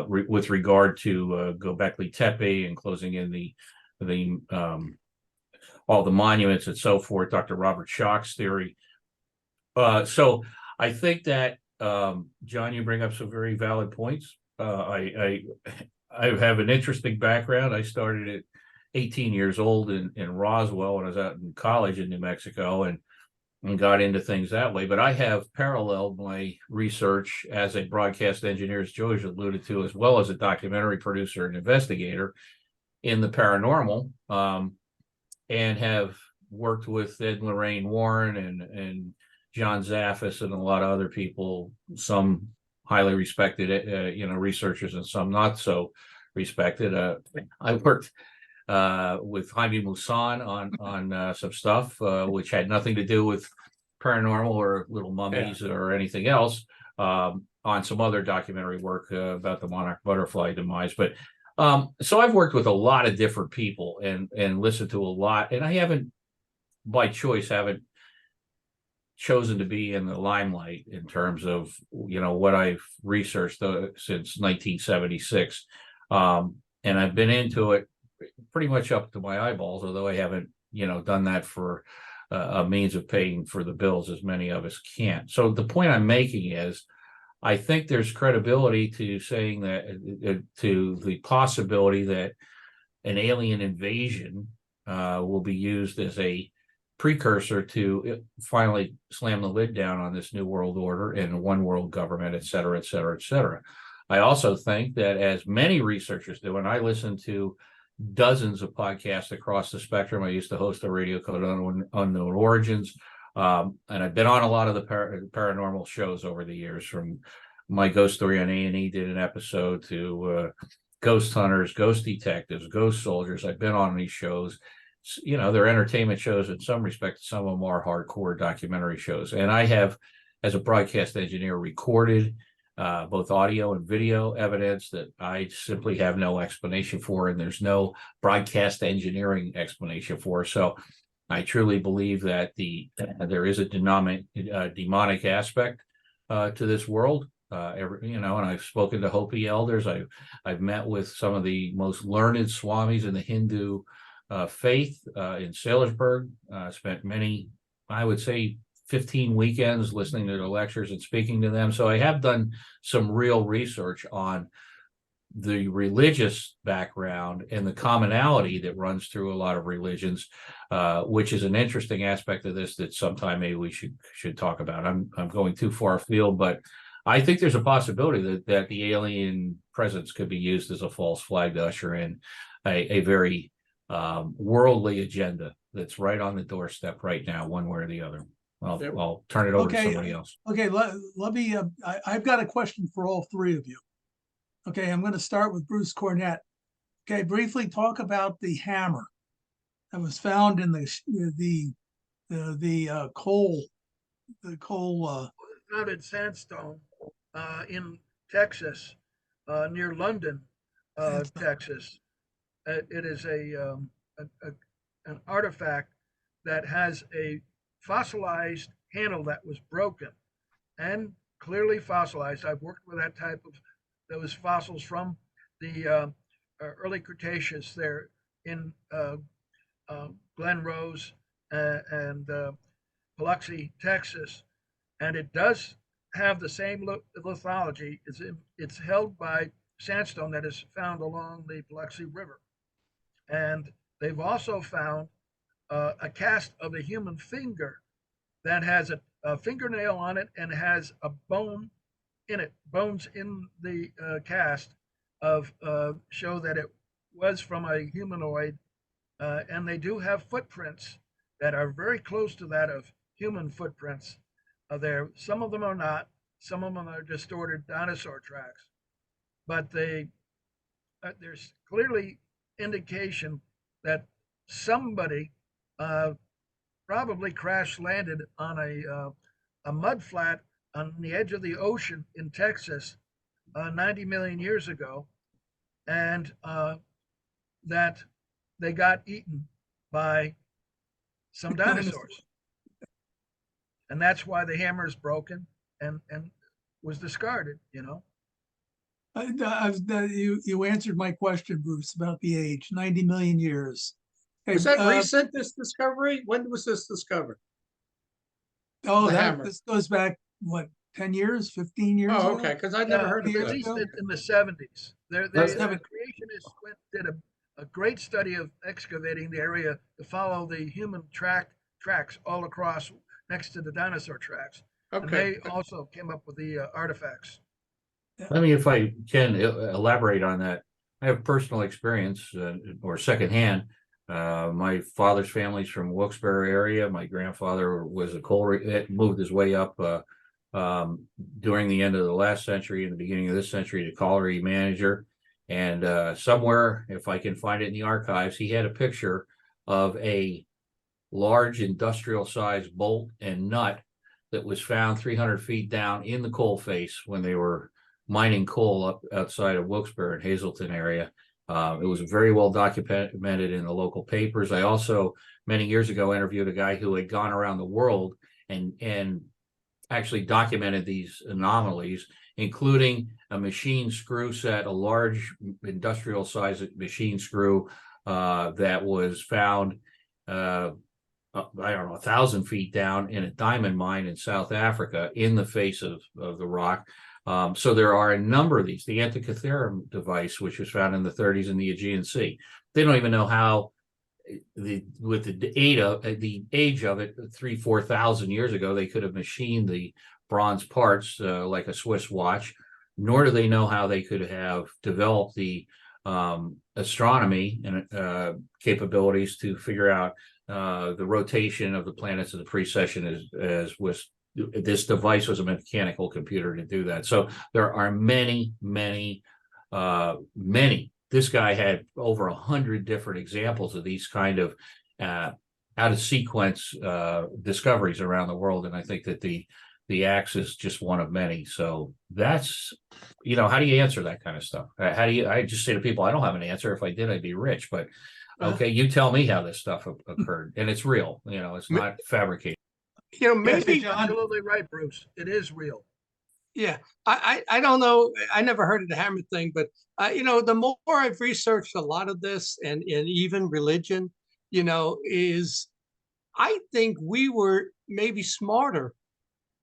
with regard to Göbekli Tepe and closing in the all the monuments and so forth. Dr. Robert Schoch's theory. So I think that John, you bring up some very valid points. I have an interesting background. I started at 18 years old in Roswell when I was out in college in New Mexico, and got into things that way. But I have paralleled my research as a broadcast engineer, as George alluded to, as well as a documentary producer and investigator in the paranormal, and have worked with Ed and Lorraine Warren and John Zaffis and a lot of other people, some highly respected, researchers, and some not so respected. I worked with Jaime Maussan on some stuff which had nothing to do with paranormal or little mummies or anything else, on some other documentary work about the monarch butterfly demise. But so I've worked with a lot of different people and listened to a lot, and I haven't by choice chosen to be in the limelight in terms of what I've researched since 1976, and I've been into it pretty much up to my eyeballs, although I haven't done that for a means of paying for the bills, as many of us can't. So the point I'm making is, I think there's credibility to saying that, to the possibility that an alien invasion will be used as a precursor to finally slam the lid down on this new world order and one world government, et cetera, et cetera, et cetera. I also think that, as many researchers do, and I listen to dozens of podcasts across the spectrum. I used to host a radio called Unknown Origins, and I've been on a lot of the paranormal shows over the years, from My Ghost Story on A&E did an episode, to Ghost Hunters, Ghost Detectives, Ghost Soldiers. I've been on these shows. They're entertainment shows in some respects. Some of them are hardcore documentary shows. And I have, as a broadcast engineer, recorded both audio and video evidence that I simply have no explanation for, and there's no broadcast engineering explanation for. So I truly believe that there is a demonic aspect to this world. And I've spoken to Hopi elders. I've met with some of the most learned swamis in the Hindu faith in Salisbury. Spent many, I would say, 15 weekends listening to their lectures and speaking to them. So I have done some real research on the religious background and the commonality that runs through a lot of religions, which is an interesting aspect of this that sometime maybe we should talk about. I'm going too far afield, but I think there's a possibility that the alien presence could be used as a false flag to usher in a very worldly agenda that's right on the doorstep right now, one way or the other. I'll turn it over to somebody else. Okay, let me, I've got a question for all three of you. Okay, I'm going to start with Bruce Cornett. Okay, briefly talk about the hammer that was found in the coal. Found in sandstone in Texas, near London, Texas. It is an artifact that has a fossilized handle that was broken and clearly fossilized. I've worked with that type of those fossils from the early Cretaceous there in Glen Rose and Biloxi, Texas, and it does have the same lithology. It's held by sandstone that is found along the Biloxi River, and they've also found a cast of a human finger that has a fingernail on it and has a bone in it, bones in the cast of show that it was from a humanoid, and they do have footprints that are very close to that of human footprints. There, some of them are not. Some of them are distorted dinosaur tracks, but there's clearly indication that somebody probably crash landed on a mud flat on the edge of the ocean in Texas 90 million years ago, and that they got eaten by some dinosaurs. And that's why the hammer is broken and was discarded, you know. You answered my question, Bruce, about the age, 90 million years. Hey, Was that recent, this discovery? When was this discovered? oh, the hammer? this goes back, what, 10 years, 15 years Oh, ago? okay, because I'd never heard of years At that. least ago? in the 70s. The Let's- creationists did a great study of excavating the area to follow the human tracks all across next to the dinosaur tracks. And Okay, they also came up with the artifacts. Let me, if I can elaborate on that. I have personal experience or secondhand. My father's family's from Wilkes-Barre area. My grandfather was a moved his way up during the end of the last century and the beginning of this century to colliery manager. And somewhere, if I can find it in the archives, he had a picture of a large industrial sized bolt and nut that was found 300 feet down in the coal face when they were mining coal up outside of Wilkes-Barre and Hazleton area. It was very well documented in the local papers. I also, many years ago, interviewed a guy who had gone around the world and actually documented these anomalies, including a machine screw set, a large industrial sized machine screw that was found I don't know, 1,000 feet down in a diamond mine in South Africa in the face of the rock. So there are a number of these. The Antikythera device, which was found in the 30s in the Aegean Sea. They don't even know how with the age of it, 4,000 years ago, they could have machined the bronze parts like a Swiss watch, nor do they know how they could have developed the astronomy and capabilities to figure out the rotation of the planets of the precession as was this device was a mechanical computer to do that. So there are many. This guy had over 100 different examples of these kind of out of sequence discoveries around the world, and I think that the axe is just one of many. So that's, how do you answer that kind of stuff? I just say to people, I don't have an answer. If I did, I'd be rich. But okay, you tell me how this stuff occurred, and it's real. It's not fabricated. Maybe John. Absolutely right, Bruce. It is real. Yeah, I don't know. I never heard of the hammer thing, but the more I've researched a lot of this and even religion, is I think we were maybe smarter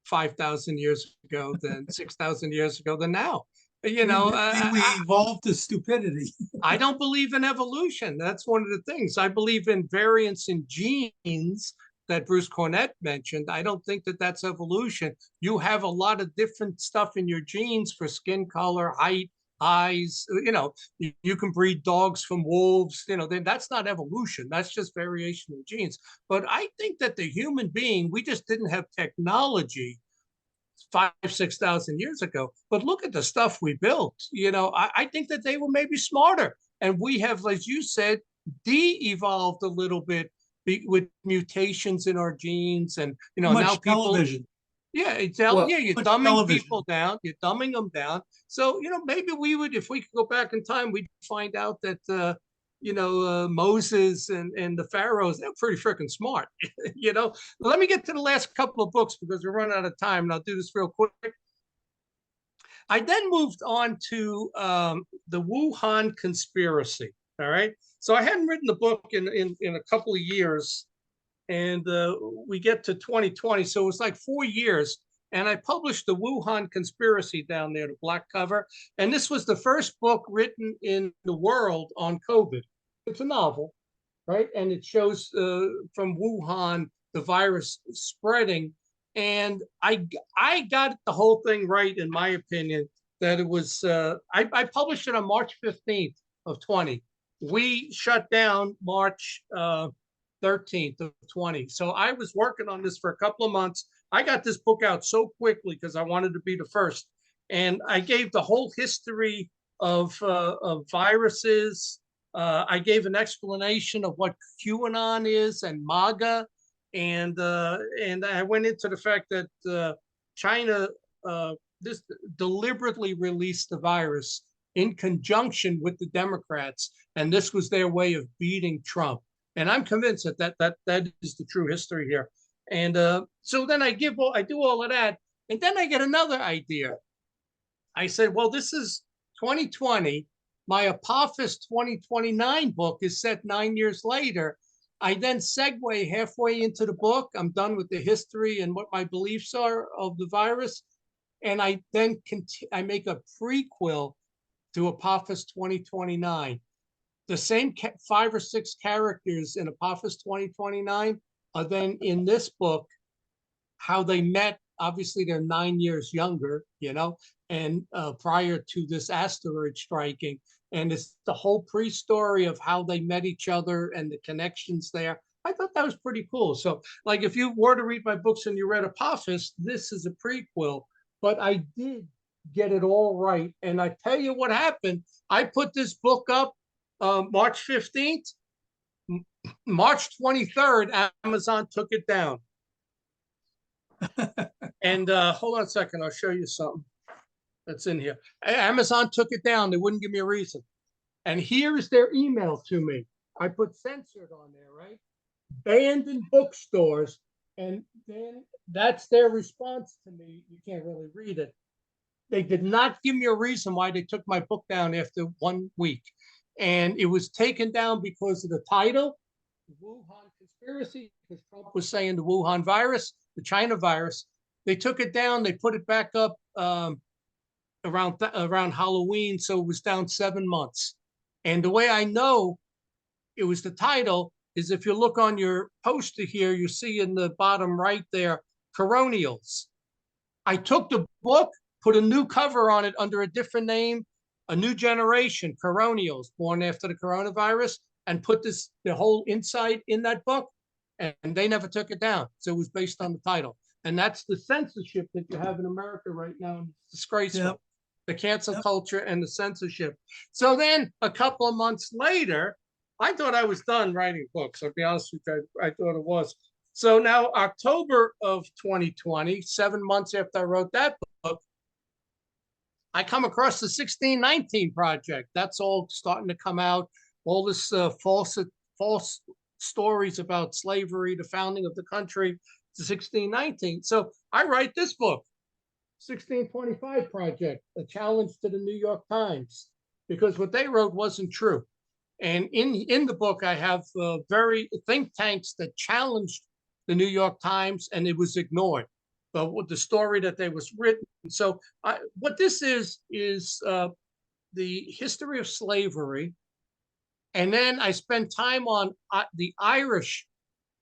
5,000 years ago than 6,000 years ago than now. We evolved to stupidity. I don't believe in evolution. That's one of the things. I believe in variance in genes that Bruce Cornett mentioned. I don't think that that's evolution. You have a lot of different stuff in your genes for skin color, height, eyes. You can breed dogs from wolves. Then that's not evolution. That's just variation in genes. But I think that the human being, we just didn't have technology 5,000-6,000 years ago. But look at the stuff we built. I think that they were maybe smarter. And we have, as you said, de-evolved a little bit with mutations in our genes. And, now people. Television. Yeah, you're dumbing television. people down. You're dumbing them down. So, maybe we would, if we could go back in time, we'd find out that, Moses and the pharaohs, they're pretty freaking smart. Let me get to the last couple of books because we're running out of time, and I'll do this real quick. I then moved on to the Wuhan conspiracy. All right. So I hadn't written the book in a couple of years, and we get to 2020. So it was like 4 years. And I published the Wuhan conspiracy down there, the black cover. And this was the first book written in the world on COVID. It's a novel, right? And it shows from Wuhan, the virus spreading And I got the whole thing right, in my opinion, that it was, I published it on March 15th of 20. We shut down March 13th of 20. So I was working on this for a couple of months. I got this book out so quickly because I wanted to be the first. And I gave the whole history of viruses. I gave an explanation of what QAnon is and MAGA. And I went into the fact that China this deliberately released the virus in conjunction with the Democrats, and this was their way of beating Trump. And I'm convinced that is the true history here. And so then I do all of that, and then I get another idea. I said, well, this is 2020. My Apophis 2029 book is set 9 years later. I then segue halfway into the book. I'm done with the history and what my beliefs are of the virus. And I then I make a prequel to Apophis 2029. The same 5 or 6 characters in Apophis 2029 are then in this book, how they met. Obviously, they're 9 years younger, and prior to this asteroid striking. And it's the whole pre-story of how they met each other and the connections there. I thought that was pretty cool. So, like, if you were to read my books and you read Apophis, this is a prequel. But I did get it all right. And I tell you what happened. I put this book up March 15th. March 23rd, Amazon took it down. And hold on a second. I'll show you something that's in here. Amazon took it down. They wouldn't give me a reason. And here's their email to me. I put censored on there, right? Banned in bookstores. And then that's their response to me. You can't really read it. They did not give me a reason why they took my book down after 1 week. And it was taken down because of the title, the Wuhan conspiracy, because Trump was saying the Wuhan virus, the China virus. They took it down. They put it back up around Halloween. So it was down 7 months. And the way I know it was the title is if you look on your poster here, you see in the bottom right there, Coronials. I took the book, put a new cover on it under a different name, A New Generation, Coronials, born after the coronavirus, and put the whole inside in that book, and they never took it down. So it was based on the title. And that's the censorship that you have in America right now. It's disgraceful. Yep. The cancel culture and the censorship. So then a couple of months later, I thought I was done writing books. I'll be honest with you, I thought it was. So now October of 2020, 7 months after I wrote that book, I come across the 1619 Project. That's all starting to come out. All this false stories about slavery, the founding of the country, the 1619. So I write this book, 1625 Project, a challenge to the New York Times, because what they wrote wasn't true. And in the book, I have very think tanks that challenged the New York Times, and it was ignored. But with the story that they was written. So what this is the history of slavery. And then I spend time on the Irish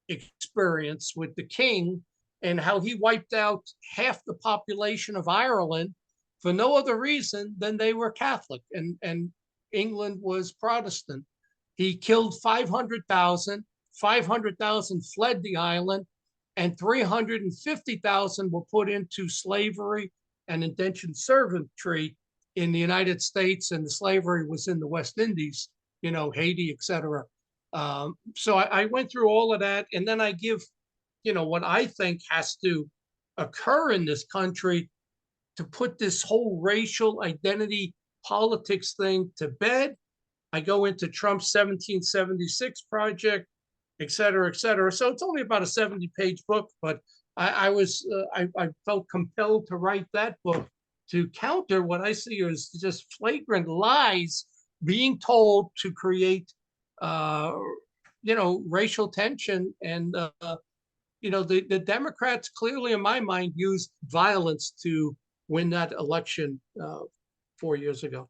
experience with the king and how he wiped out half the population of Ireland for no other reason than they were Catholic and England was Protestant. He killed 500,000, 500,000 fled the island, and 350,000 were put into slavery and indentured servantry in the United States, and the slavery was in the West Indies, Haiti, etc. So I went through all of that, and then I give, what I think has to occur in this country to put this whole racial identity politics thing to bed. I go into Trump's 1776 project, et cetera, et cetera. So it's only about a 70-page book, but I felt compelled to write that book to counter what I see as just flagrant lies being told to create, racial tension. And, the Democrats clearly, in my mind, used violence to win that election 3 years ago.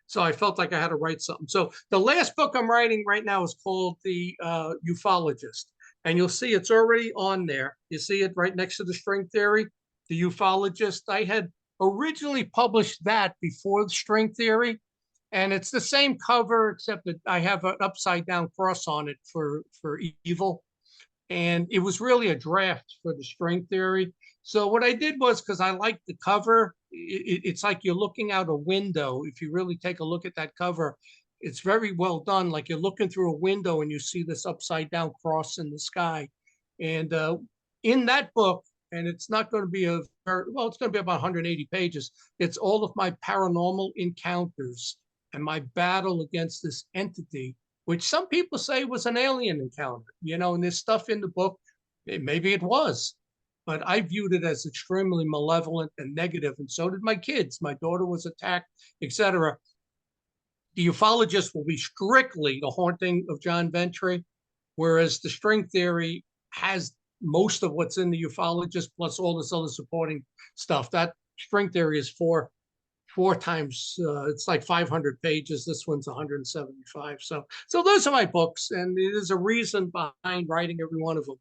So I felt like I had to write something. So the last book I'm writing right now is called The Ufologist. and you'll see it's already on there. You see it right next to the string theory, the ufologist. I had originally published that before the string theory, and it's the same cover except that I have an upside down cross on it for evil. And it was really a draft for the string theory. So what I did was, because I liked the cover, it's like you're looking out a window. If you really take a look at that cover, it's very well done. Like you're looking through a window and you see this upside down cross in the sky. And in that book, and it's not going to be it's going to be about 180 pages. It's all of my paranormal encounters and my battle against this entity, which some people say was an alien encounter, and there's stuff in the book, maybe it was, but I viewed it as extremely malevolent and negative, and so did my kids. My daughter was attacked, etc. The ufologist will be strictly the haunting of John Ventry, whereas the string theory has most of what's in the ufologist plus all this other supporting stuff. That string theory is four times, it's like 500 pages. This one's 175. So those are my books, and there's a reason behind writing every one of them.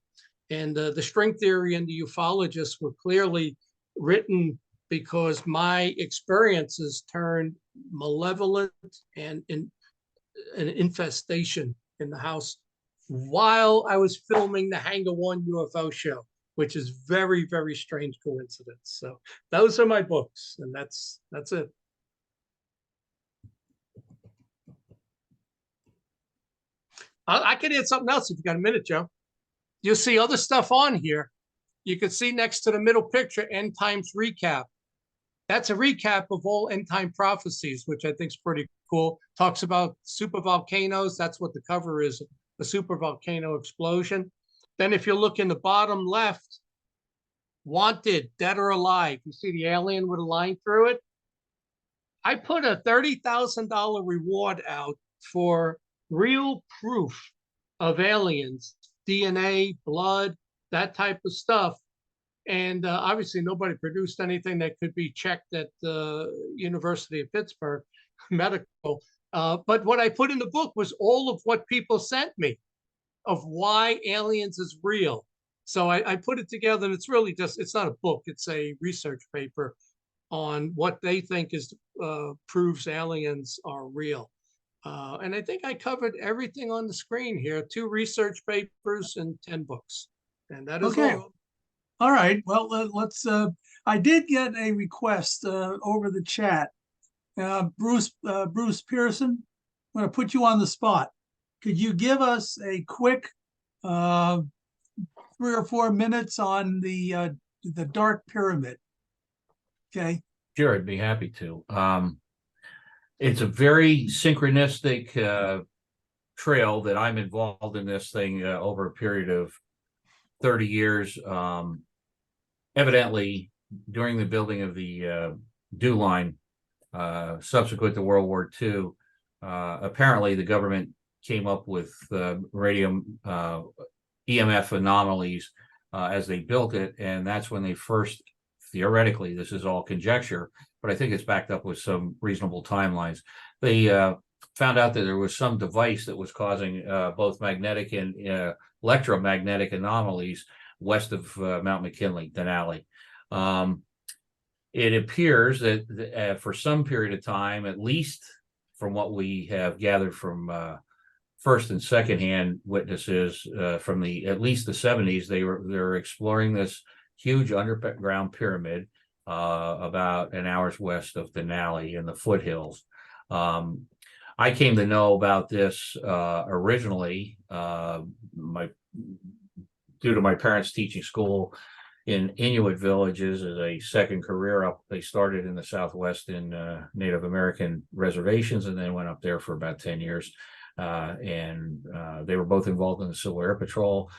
And the string theory and the ufologist were clearly written because my experiences turned malevolent and an infestation in the house while I was filming the Hangar One UFO show, which is very, very strange coincidence. So those are my books, and that's it. I could add something else if you got a minute, Joe. You'll see other stuff on here. You can see next to the middle picture, End Times Recap. That's a recap of all end time prophecies, which I think is pretty cool. Talks about super volcanoes. That's what the cover is, a super volcano explosion. Then if you look in the bottom left, wanted, dead or alive. You see the alien with a line through it? I put a $30,000 reward out for real proof of aliens, DNA, blood, that type of stuff. And obviously nobody produced anything that could be checked at the University of Pittsburgh Medical. But what I put in the book was all of what people sent me of why aliens is real. So I put it together, and it's really just, it's not a book, it's a research paper on what they think is proves aliens are real. And I think I covered everything on the screen here, 2 research papers and 10 books. And that is Okay. all. All right. Well, let's. I did get a request over the chat. Bruce Pearson, I'm going to put you on the spot. Could you give us a quick 3 or 4 minutes on the Dark Pyramid? Okay. Sure, I'd be happy to. It's a very synchronistic trail that I'm involved in this thing over a period of 30 years. Evidently, during the building of the DEW line, subsequent to World War II, apparently the government came up with radio EMF anomalies as they built it, and that's when they first, theoretically, this is all conjecture, but I think it's backed up with some reasonable timelines. They found out that there was some device that was causing both magnetic and electromagnetic anomalies west of Mount McKinley, Denali. It appears that for some period of time, at least from what we have gathered from first and secondhand witnesses from at least the 70s, they were exploring this huge underground pyramid about an hour's west of Denali in the foothills. I came to know about this originally due to my parents teaching school in Inuit villages as a second career up. They started in the Southwest in Native American reservations and then went up there for about 10 years. And they were both involved in the Civil Air Patrol,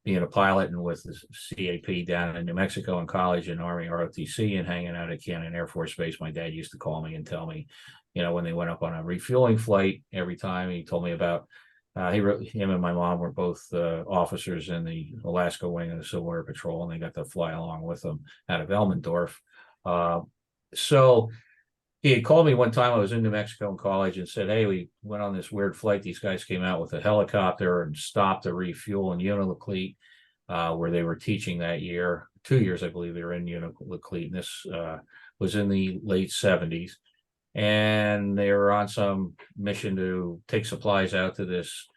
being a pilot and with the CAP down in New Mexico in college and Army ROTC and hanging out at Cannon Air Force Base. My dad used to call me and tell me, when they went up on a refueling flight every time, he told me about him and my mom were both officers in the Alaska wing of the Civil Air Patrol, and they got to fly along with them out of Elmendorf. So He had called me one time. I was in New Mexico in college and said, "Hey, we went on this weird flight. These guys came out with a helicopter and stopped to refuel in Unalakleet, where they were teaching that year. 2 years, I believe, they were in Unalakleet. And this was in the late 70s. And they were on some mission to take supplies out to this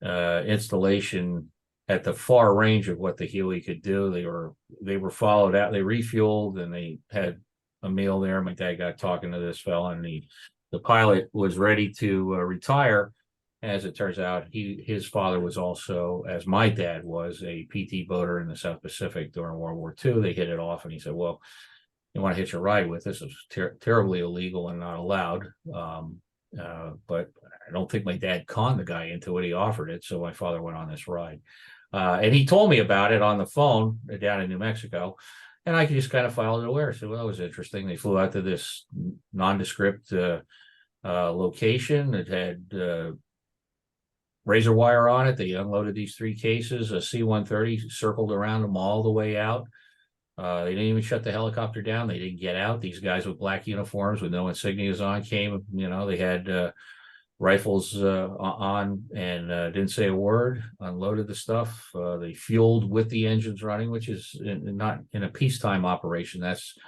installation at the far range of what the Huey could do. They were followed out. They refueled and they had a meal there. My dad got talking to this fella, and the pilot was ready to retire. As it turns out, his father was also, as my dad was, a PT boater in the South Pacific during World War II. They hit it off, and he said, "Well, you want to hitch a ride with us?" It was terribly illegal and not allowed. But I don't think my dad conned the guy into it. He offered it, so my father went on this ride. And he told me about it on the phone down in New Mexico. And I just kind of filed it away. I said, well, that was interesting. They flew out to this nondescript location that had razor wire on it. They unloaded these 3 cases. A C-130 circled around them all the way out. They didn't even shut the helicopter down. They didn't get out. These guys with black uniforms with no insignias on came, they had rifles on and didn't say a word, unloaded the stuff. They fueled with the engines running, which is not in a peacetime operation.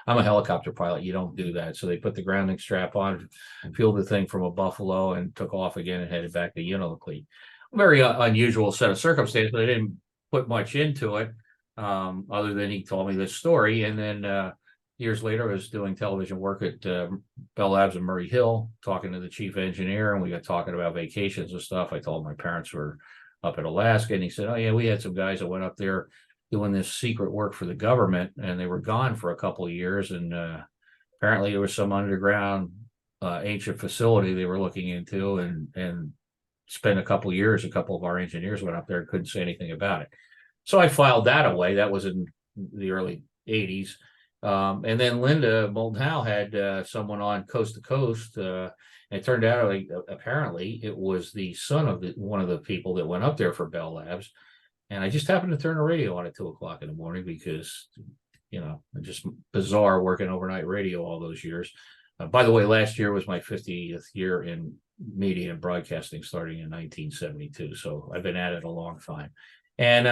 I'm a helicopter pilot. You don't do that. So they put the grounding strap on, fueled the thing from a Buffalo, and took off again and headed back to Unalakleet. Very unusual set of circumstances, but I didn't put much into it, other than he told me this story. And then years later, I was doing television work at Bell Labs in Murray Hill, talking to the chief engineer, and we got talking about vacations and stuff. I told him my parents were up in Alaska, and he said, "Oh yeah, we had some guys that went up there doing this secret work for the government, and they were gone for a couple of years, and apparently there was some underground ancient facility they were looking into, and spent a couple of years. A couple of our engineers went up there and couldn't say anything about it." So I filed that away. That was in the early 80s. And then Linda Moulton Howe had someone on Coast to Coast. And it turned out, apparently, it was the son of one of the people that went up there for Bell Labs. And I just happened to turn the radio on at 2:00 in the morning because, just bizarre working overnight radio all those years. By the way, last year was my 50th year in media and broadcasting, starting in 1972. So I've been at it a long time. And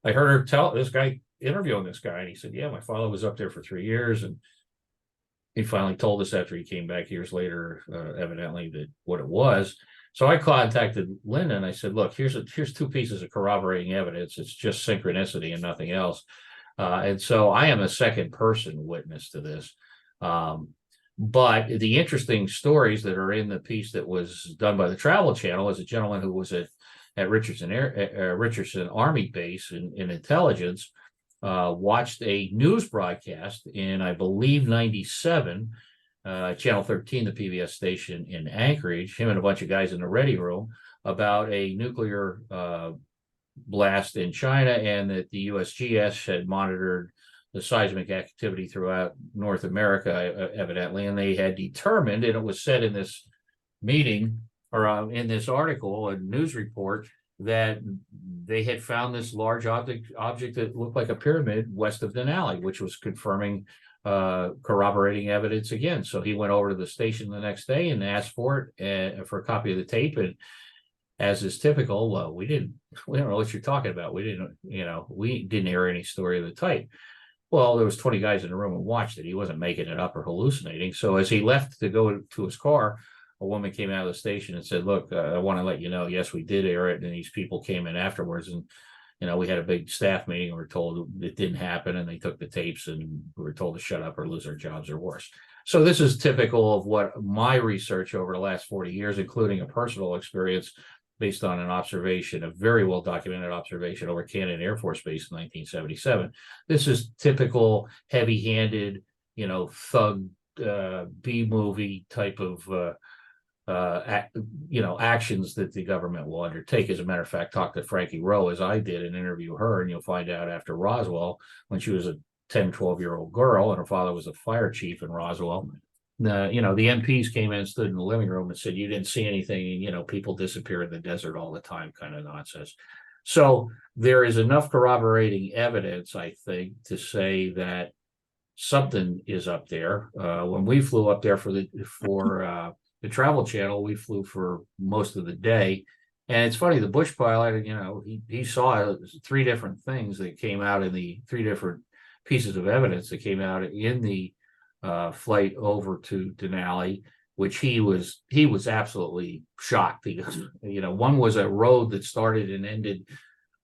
I heard her tell this guy, interviewing this guy, and he said, "Yeah, my father was up there for 3 years," and he finally told us after he came back years later, evidently, that what it was. So I contacted Linda and I said, "Look, here's 2 pieces of corroborating evidence. It's just synchronicity and nothing else." And so I am a second person witness to this. But the interesting stories that are in the piece that was done by the Travel Channel is a gentleman who was at Richardson Army Base in intelligence. Watched a news broadcast in, I believe, 97, Channel 13, the PBS station in Anchorage, him and a bunch of guys in the ready room, about a nuclear blast in China, and that the USGS had monitored the seismic activity throughout North America, evidently, and they had determined, and it was said in this meeting, or in this article, a news report, that they had found this large object that looked like a pyramid west of Denali, which was confirming corroborating evidence again. So he went over to the station the next day and asked for it, for a copy of the tape. And as is typical, well, we don't know what you're talking about. We didn't hear any story of the type. Well, there was 20 guys in the room and watched it. He wasn't making it up or hallucinating. So as he left to go to his car, a woman came out of the station and said, "Look, I want to let you know, yes, we did air it." And these people came in afterwards, and we had a big staff meeting, and we were told it didn't happen, and they took the tapes, and we were told to shut up or lose our jobs or worse. So this is typical of what my research over the last 40 years, including a personal experience based on an observation, a very well documented observation over Cannon Air Force Base in 1977. This is typical heavy-handed, thug B-movie type of actions that the government will undertake. As a matter of fact, talk to Frankie Rowe, as I did, and interview her, and you'll find out after Roswell, when she was a 10, 12-year-old girl, and her father was a fire chief in Roswell, the MPs came in and stood in the living room and said, "You didn't see anything, people disappear in the desert all the time," kind of nonsense. So there is enough corroborating evidence, I think, to say that something is up there. When we flew up there for the Travel Channel, we flew for most of the day. And it's funny, the bush pilot, he saw 3 different things that came out in the 3 different pieces of evidence that came out in the flight over to Denali, which he was absolutely shocked. Because, one was a road that started and ended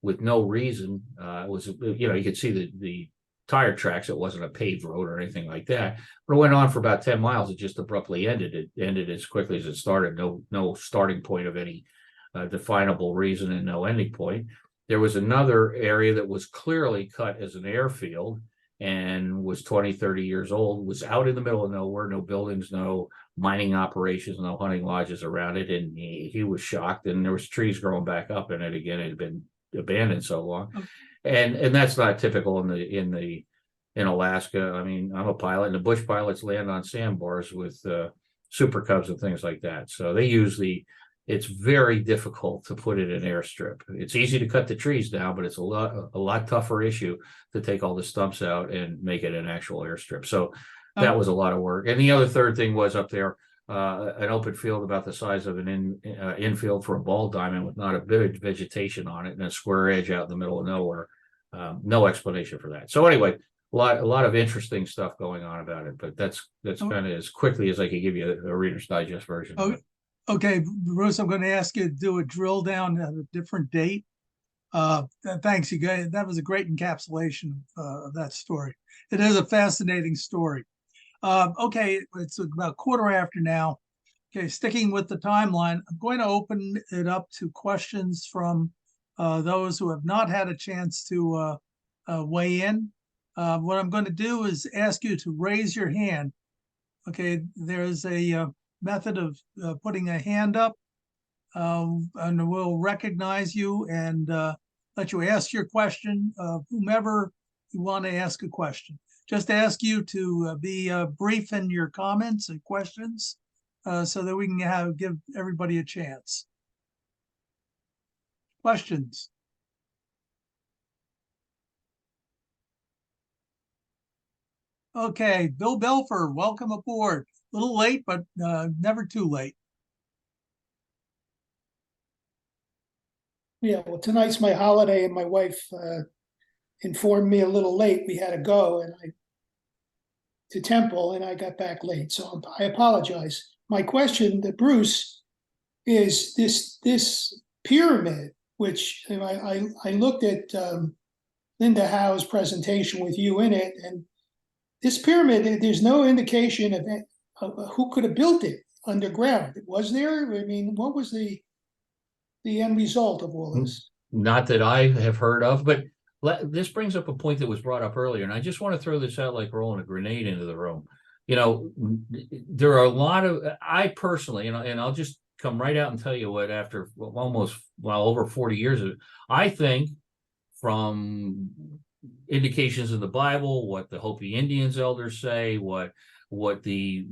with no reason. It was, you could see the tire tracks. It wasn't a paved road or anything like that. But it went on for about 10 miles. It just abruptly ended. It ended as quickly as it started. No starting point of any definable reason and no ending point. There was another area that was clearly cut as an airfield and was 20, 30 years old, was out in the middle of nowhere, no buildings, no mining operations, no hunting lodges around it. And he was shocked, and there was trees growing back up in it again. It had been abandoned so long. And that's not typical in Alaska. I mean, I'm a pilot, and the bush pilots land on sandbars with Super Cubs and things like that. So they use it's very difficult to put it in airstrip. It's easy to cut the trees down, but it's a lot tougher issue to take all the stumps out and make it an actual airstrip. So that was a lot of work. And the other third thing was up there, an open field about the size of an infield for a ball diamond with not a bit of vegetation on it and a square edge out in the middle of nowhere. No explanation for that. So anyway, a lot of interesting stuff going on about it, but that's kind of as quickly as I could give you a Reader's Digest version of it. Okay, Bruce, I'm going to ask you to do a drill down at a different date. Thanks, you guys. That was a great encapsulation of that story. It is a fascinating story. Okay, it's about 1:15 now. Okay, sticking with the timeline, I'm going to open it up to questions from those who have not had a chance to weigh in. What I'm going to do is ask you to raise your hand. Okay, there's a method of putting a hand up, and we'll recognize you and let you ask your question, whomever you want to ask a question. Just ask you to be brief in your comments and questions so that we can give everybody a chance. Questions? Okay, Bill Belfer, welcome aboard. A little late, but never too late. Yeah, well, tonight's my holiday, and my wife informed me a little late. We had to go to Temple, and I got back late, so I apologize. My question to Bruce is this pyramid, which I looked at Linda Howe's presentation with you in it, and this pyramid, there's no indication of who could have built it underground. Was there? I mean, what was the end result of all this? Not that I have heard of, but this brings up a point that was brought up earlier, and I just want to throw this out like rolling a grenade into the room. There are a lot of, I personally, and I'll just come right out and tell you what, after over 40 years of it, I think from indications in the Bible, what the Hopi Indians elders say, what the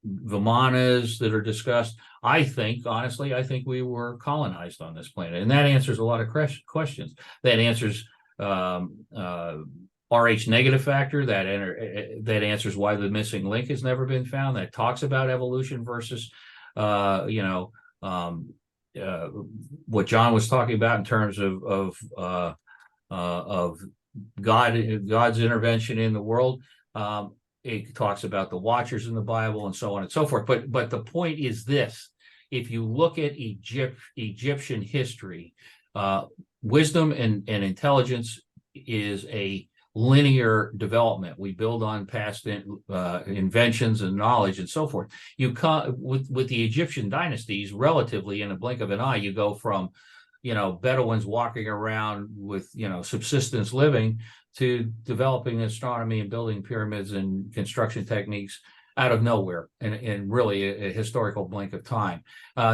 Vimanas that are discussed, honestly, I think we were colonized on this planet. And that answers a lot of questions. That answers RH negative factor, that answers why the missing link has never been found, that talks about evolution versus what John was talking about in terms of God's intervention in the world. It talks about the watchers in the Bible and so on and so forth. But the point is this: if you look at Egyptian history, wisdom and intelligence is a linear development. We build on past inventions and knowledge and so forth. You come with the Egyptian dynasties, relatively in a blink of an eye, you go from Bedouins walking around with subsistence living to developing astronomy and building pyramids and construction techniques out of nowhere in really a historical blink of time.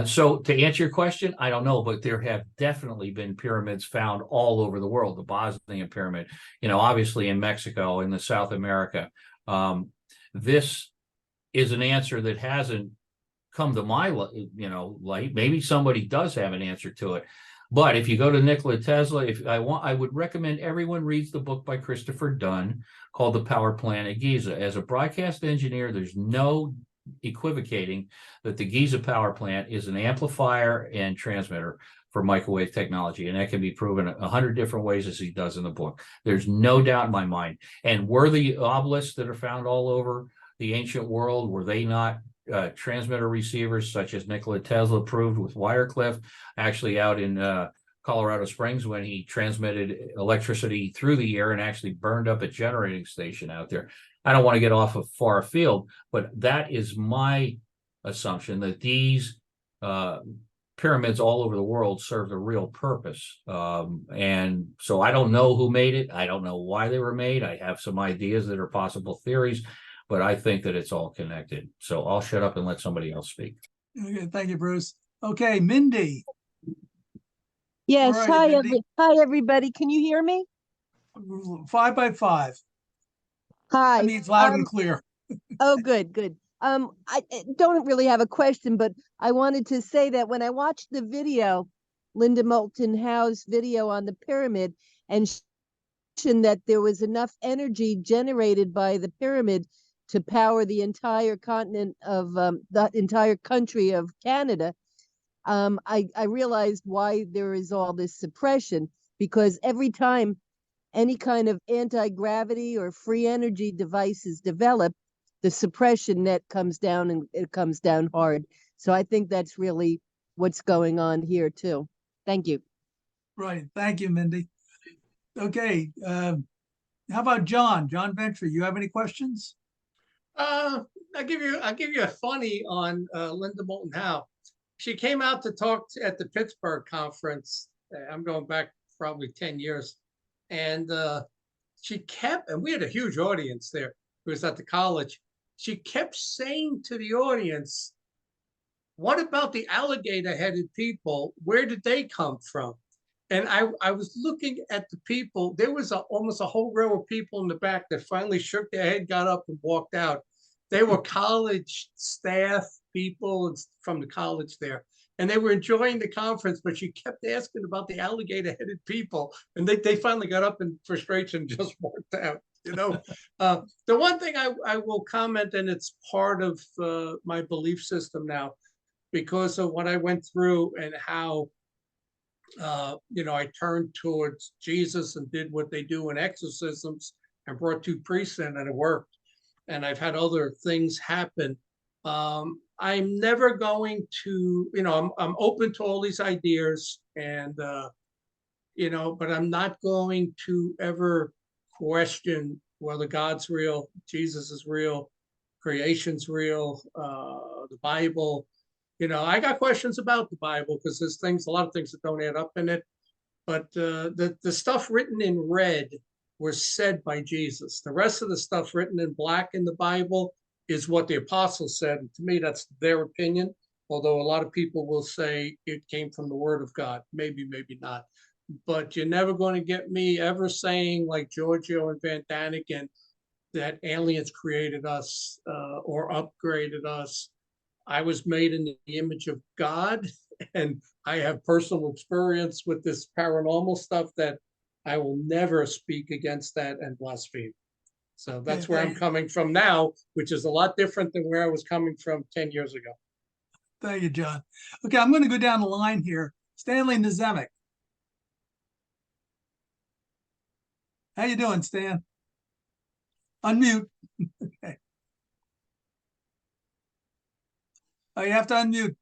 So to answer your question, I don't know, but there have definitely been pyramids found all over the world. The Bosnian pyramid, obviously in Mexico, in the South America. This is an answer that hasn't come to my light. Maybe somebody does have an answer to it. But if you go to Nikola Tesla, I would recommend everyone reads the book by Christopher Dunn called The Power Plant at Giza. As a broadcast engineer, there's no equivocating that the Giza power plant is an amplifier and transmitter for microwave technology, and that can be proven 100 different ways, as he does in the book. There's no doubt in my mind. And were the obelisks that are found all over the ancient world, were they not transmitter receivers, such as Nikola Tesla proved with Wirecliff, actually out in Colorado Springs, when he transmitted electricity through the air and actually burned up a generating station out there? I don't want to get off of far field, but that is my assumption, that these pyramids all over the world served a real purpose. And so I don't know who made it. I don't know why they were made. I have some ideas that are possible theories, but I think that it's all connected. So I'll shut up and let somebody else speak. Okay, thank you, Bruce. Okay, Mindy. Yes, All right, Mindy. hi everybody. Can you hear me? 5 by 5. Hi. I mean, it's loud and clear. Oh, good. I don't really have a question, but I wanted to say that when I watched the video, Linda Moulton Howe's video on the pyramid, and she mentioned that there was enough energy generated by the pyramid to power the entire continent of the entire country of Canada. I realized why there is all this suppression, because every time any kind of anti-gravity or free energy device is developed, the suppression net comes down, and it comes down hard. So I think that's really what's going on here too. Thank you. Right. Thank you, Mindy. Okay. How about John? John Ventry, you have any questions? I'll give you a funny on Linda Moulton Howe. She came out to talk at the Pittsburgh conference. I'm going back probably 10 years. And she kept, and we had a huge audience there. It was at the college. She kept saying to the audience, what about the alligator-headed people? Where did they come from? And I was looking at the people. There was almost a whole row of people in the back that finally shook their head, got up, and walked out. They were college staff people from the college there, and they were enjoying the conference, but she kept asking about the alligator-headed people, and they finally got up in frustration and just walked out. The one thing I will comment, and it's part of my belief system now, because of what I went through and how I turned towards Jesus and did what they do in exorcisms and brought 2 priests in, and it worked. And I've had other things happen. I'm never going to, I'm open to all these ideas, and but I'm not going to ever question whether God's real, Jesus is real, creation's real, the Bible. I got questions about the Bible because there's a lot of things that don't add up in it. But the stuff written in red was said by Jesus. The rest of the stuff written in black in the Bible is what the apostles said. And to me, that's their opinion. Although a lot of people will say it came from the Word of God. Maybe, maybe not. But you're never going to get me ever saying, like Giorgio and Van Daniken, that aliens created us or upgraded us. I was made in the image of God, and I have personal experience with this paranormal stuff that I will never speak against that and blaspheme. So that's where I'm coming from now, which is a lot different than where I was coming from 10 years ago. Thank you, John. Okay, I'm going to go down the line here. Stanley Nazemic. How you doing, Stan? Unmute. Okay. Oh, you have to unmute.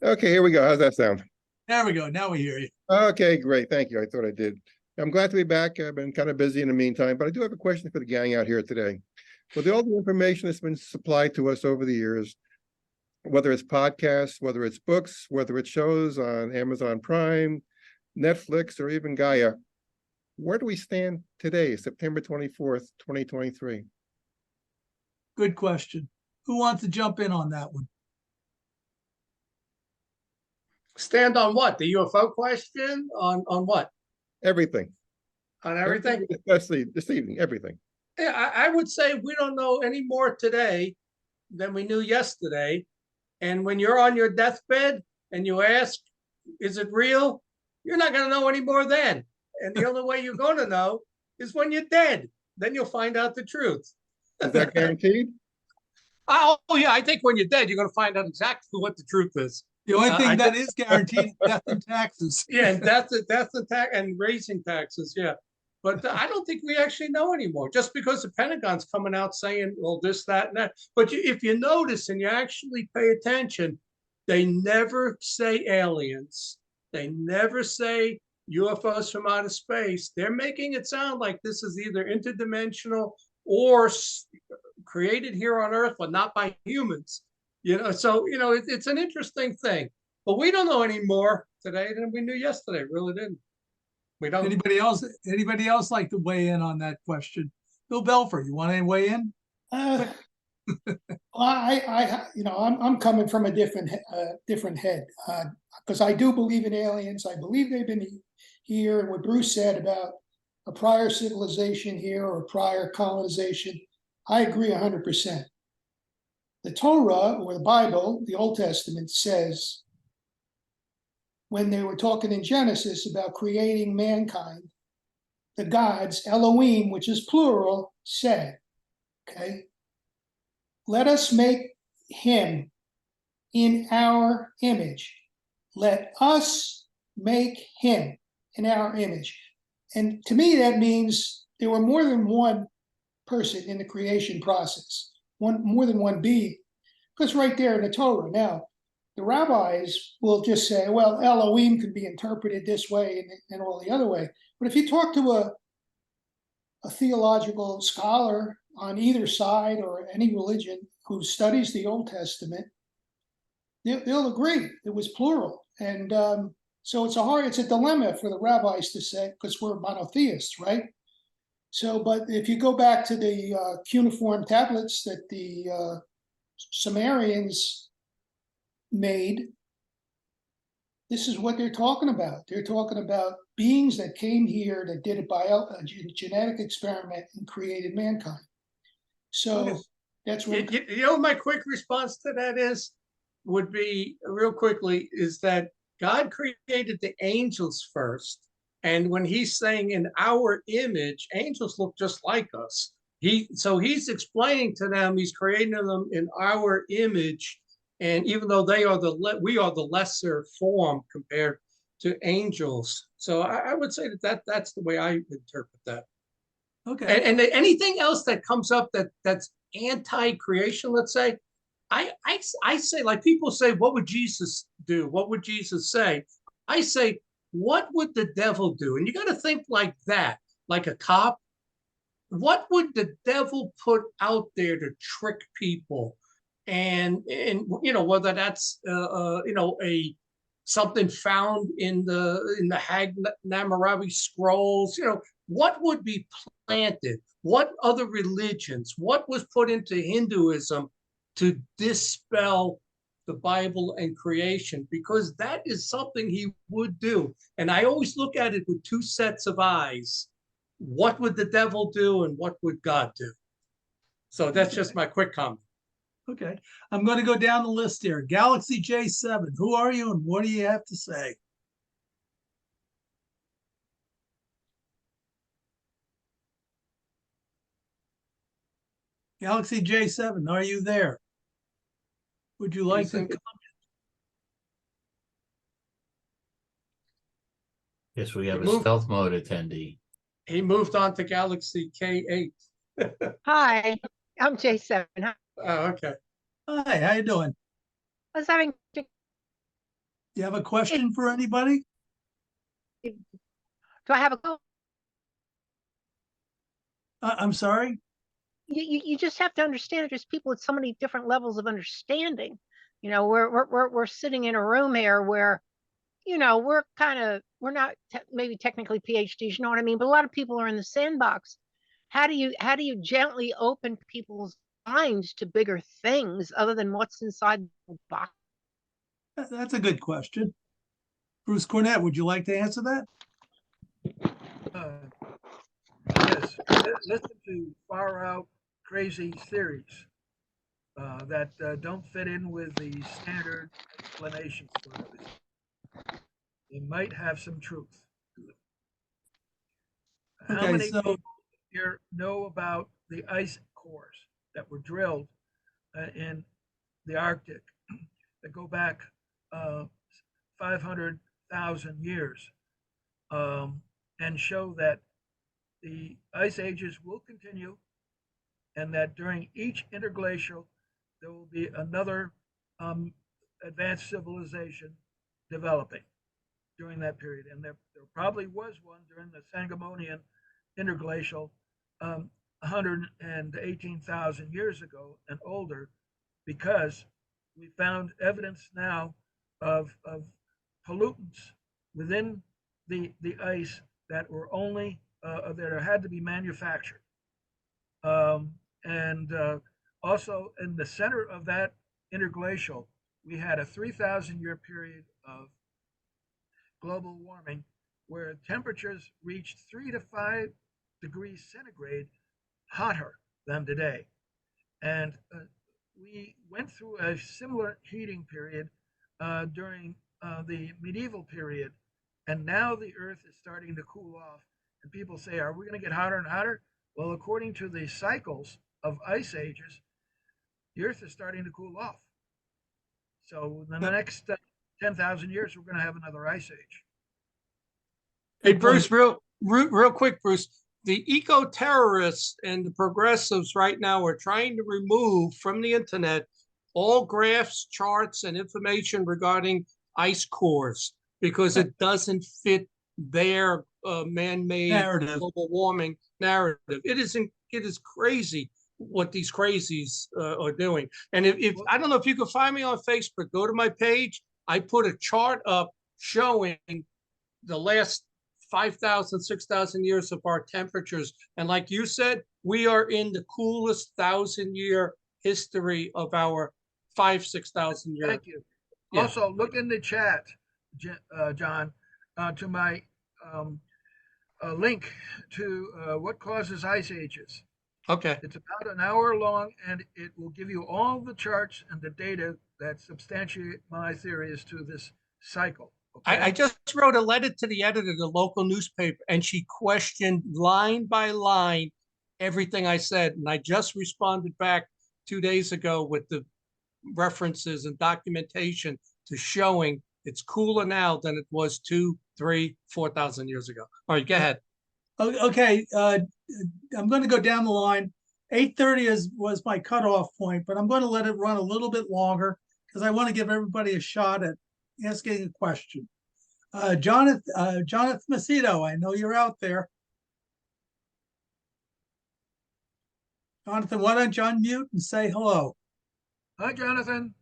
Okay, here we go. How's that sound? There we go. Now we hear you. Okay, great. Thank you. I thought I did. I'm glad to be back. I've been kind of busy in the meantime, but I do have a question for the gang out here today. With all the information that's been supplied to us over the years, whether it's podcasts, whether it's books, whether it's shows on Amazon Prime, Netflix, or even Gaia, where do we stand today, September 24th, 2023? Good question. Who wants to jump in on that one? Stand on what? The UFO question? On what? Everything. On everything? Especially this evening, everything. Yeah, I would say we don't know any more today than we knew yesterday. And when you're on your deathbed, and you ask, is it real? You're not going to know any more then. And the only way you're going to know is when you're dead. Then you'll find out the truth. Is that guaranteed? Oh, yeah. I think when you're dead, you're going to find out exactly what the truth is. The only I thing that think- is guaranteed is death and taxes. Yeah, and death and tax and raising taxes. Yeah. But I don't think we actually know anymore, just because the Pentagon's coming out saying, well, this, that, and that. But if you notice and you actually pay attention, they never say aliens. They never say UFOs from outer space. They're making it sound like this is either interdimensional or created here on Earth, but not by humans. So it's an interesting thing. But we don't know any more today than we knew yesterday. Really didn't. We don't. Anybody else like to weigh in on that question? Bill Belfer, you want to weigh in? Well, I'm coming from a different head, because I do believe in aliens. I believe they've been here, and what Bruce said about a prior civilization here or prior colonization, I agree 100%. The Torah, or the Bible, the Old Testament, says, when they were talking in Genesis about creating mankind, the gods, Elohim, which is plural, said, okay, let us make him in our image. Let us make him in our image. And to me, that means there were more than one person in the creation process, more than one being. Because right there in the Torah. Now, the rabbis will just say, well, Elohim can be interpreted this way and all the other way. But if you talk to a theological scholar on either side or any religion who studies the Old Testament, they'll agree it was plural. And so it's a dilemma for the rabbis to say, because we're monotheists, right? So, but if you go back to the cuneiform tablets that the Sumerians made, this is what they're talking about. They're talking about beings that came here that did a genetic experiment and created mankind. So that's what my quick response to that would be real quickly is that God created the angels first. And when he's saying in our image, angels look just like us. So he's explaining to them, he's creating them in our image. And even though we are the lesser form compared to angels. So I would say that's the way I interpret that. Okay. And anything else that comes up that's anti-creation, let's say, I say, like people say, what would Jesus do? What would Jesus say? I say, what would the devil do? And you got to think like that, like a cop. What would the devil put out there to trick people? And whether that's something found in the Hammurabi scrolls, what would be planted? What other religions? What was put into Hinduism to dispel the Bible and creation? Because that is something he would do. And I always look at it with two sets of eyes. What would the devil do and what would God do? So that's just my quick comment. Okay. I'm going to go down the list here. Galaxy J7, who are you and what do you have to say? Galaxy J7, are you there? Would you like to comment? Yes, we have a Move. stealth mode attendee. He moved on to Galaxy K8. Hi, I'm J7. I Oh, okay. Hi, how you doing? was having You have a question for anybody? do I have a go? I'm sorry? You just have to understand there's people with so many different levels of understanding. We're sitting in a room here where, we're not maybe technically PhDs, you know what I mean? But a lot of people are in the sandbox. How do you gently open people's minds to bigger things other than what's inside the box? That's a good question. Bruce Cornett, would you like to answer that? Yes, listen to far out crazy theories that don't fit in with the standard explanations for everything. They might have some truth to them. How Okay, many so people here know about the ice cores that were drilled in the Arctic that go back 500,000 years and show that the ice ages will continue and that during each interglacial there will be another advanced civilization developing during that period. And there probably was one during the Sangamonian interglacial 118,000 years ago and older, because we found evidence now of pollutants within the ice that were only that had to be manufactured. And also in the center of that interglacial, we had a 3,000 year period of global warming where temperatures reached 3 to 5 degrees centigrade hotter than today. And we went through a similar heating period during the medieval period. And now the Earth is starting to cool off. And people say, are we going to get hotter and hotter? Well, according to the cycles of ice ages, the Earth is starting to cool off. So in the next 10,000 years, we're going to have another ice age. Hey, Bruce, real quick, Bruce. The eco-terrorists and the progressives right now are trying to remove from the internet all graphs, charts, and information regarding ice cores because it doesn't fit their man-made Narrative. global warming narrative. It is crazy what these crazies are doing. And if I don't know if you can find me on Facebook, go to my page. I put a chart up showing the last 5,000, 6,000 years of our temperatures. And like you said, we are in the coolest 1,000-year history of our 6,000 years. Thank you. Yeah. Also, look in the chat, John, to my link to what causes ice ages. Okay. It's about an hour long, and it will give you all the charts and the data that substantiate my theories to this cycle. Okay? I just wrote a letter to the editor of the local newspaper, and she questioned line by line everything I said. And I just responded back 2 days ago with the references and documentation to showing it's cooler now than it was 2, 3, 4,000 years ago. All right, go ahead. Okay, I'm going to go down the line. 8:30 was my cutoff point, but I'm going to let it run a little bit longer because I want to give everybody a shot at asking a question. Jonathan Macedo, I know you're out there. Jonathan, why don't you unmute and say hello? Hi, Jonathan.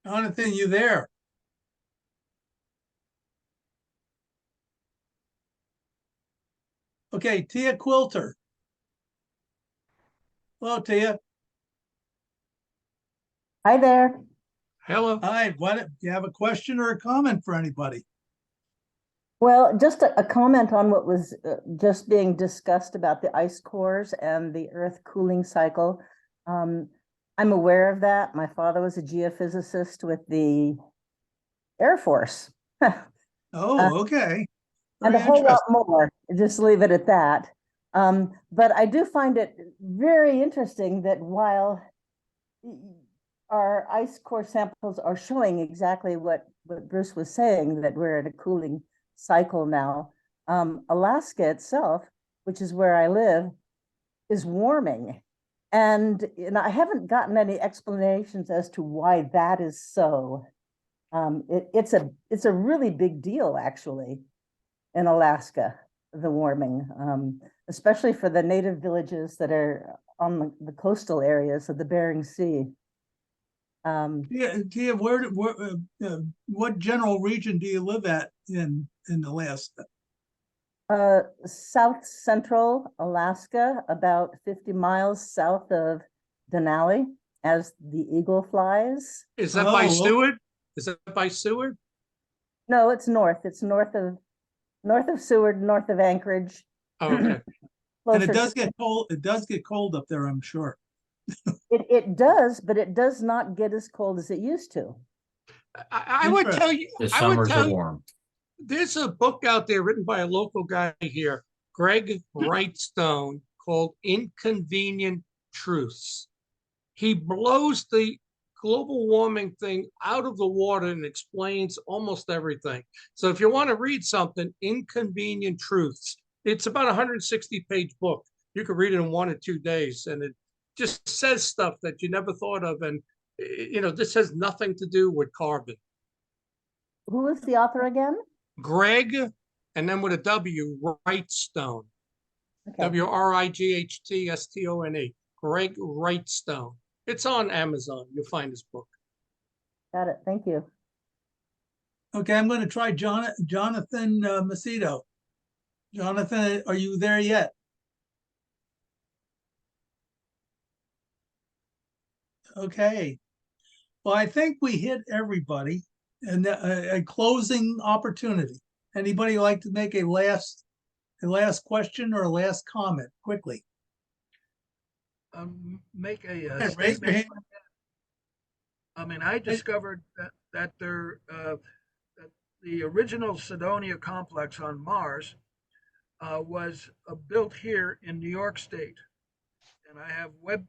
Jonathan, you there? Okay, Tia Quilter. Hello, Tia. Hi there. Hello. Hi, do you have a question or a comment for anybody? Well, just a comment on what was just being discussed about the ice cores and the Earth cooling cycle. I'm aware of that. My father was a geophysicist with the Air Force. Oh, okay. And Very a whole lot interesting. more. Just leave it at that. But I do find it very interesting that while our ice core samples are showing exactly what Bruce was saying, that we're in a cooling cycle now, Alaska itself, which is where I live, is warming. And I haven't gotten any explanations as to why that is so. It's a really big deal, actually, in Alaska, the warming, especially for the native villages that are on the coastal areas of the Bering Sea. Tia, what general region do you live at in Alaska? South central Alaska, about 50 miles south of Denali, as the eagle flies. Is that by Oh, Seward? Is that by Seward? No, it's north. It's north of Seward, north of Anchorage. Oh, okay. And it closer does to- get cold, it does get cold up there, I'm sure. It does, but it does not get as cold as it used to. I would tell you, The I would summers tell are you, warm. there's a book out there written by a local guy here, Greg Wrightstone, called Inconvenient Truths. He blows the global warming thing out of the water and explains almost everything. So if you want to read something, Inconvenient Truths, it's about a 160-page book. You could read it in 1 or 2 days, and it just says stuff that you never thought of. And, you know, this has nothing to do with carbon. Who is the author again? Greg, and then with a W, Wrightstone. Okay, Wrightstone. Greg Wrightstone. It's on Amazon. You'll find his book. got it. Thank you. Okay, I'm going to try Jonathan Macedo. Jonathan, are you there yet? Okay. Well, I think we hit everybody, and a closing opportunity. Anybody like to make a last question or a last comment quickly? Make a Raise your statement. hand. I mean, I discovered that the original Cydonia complex on Mars was built here in New York State, and I have web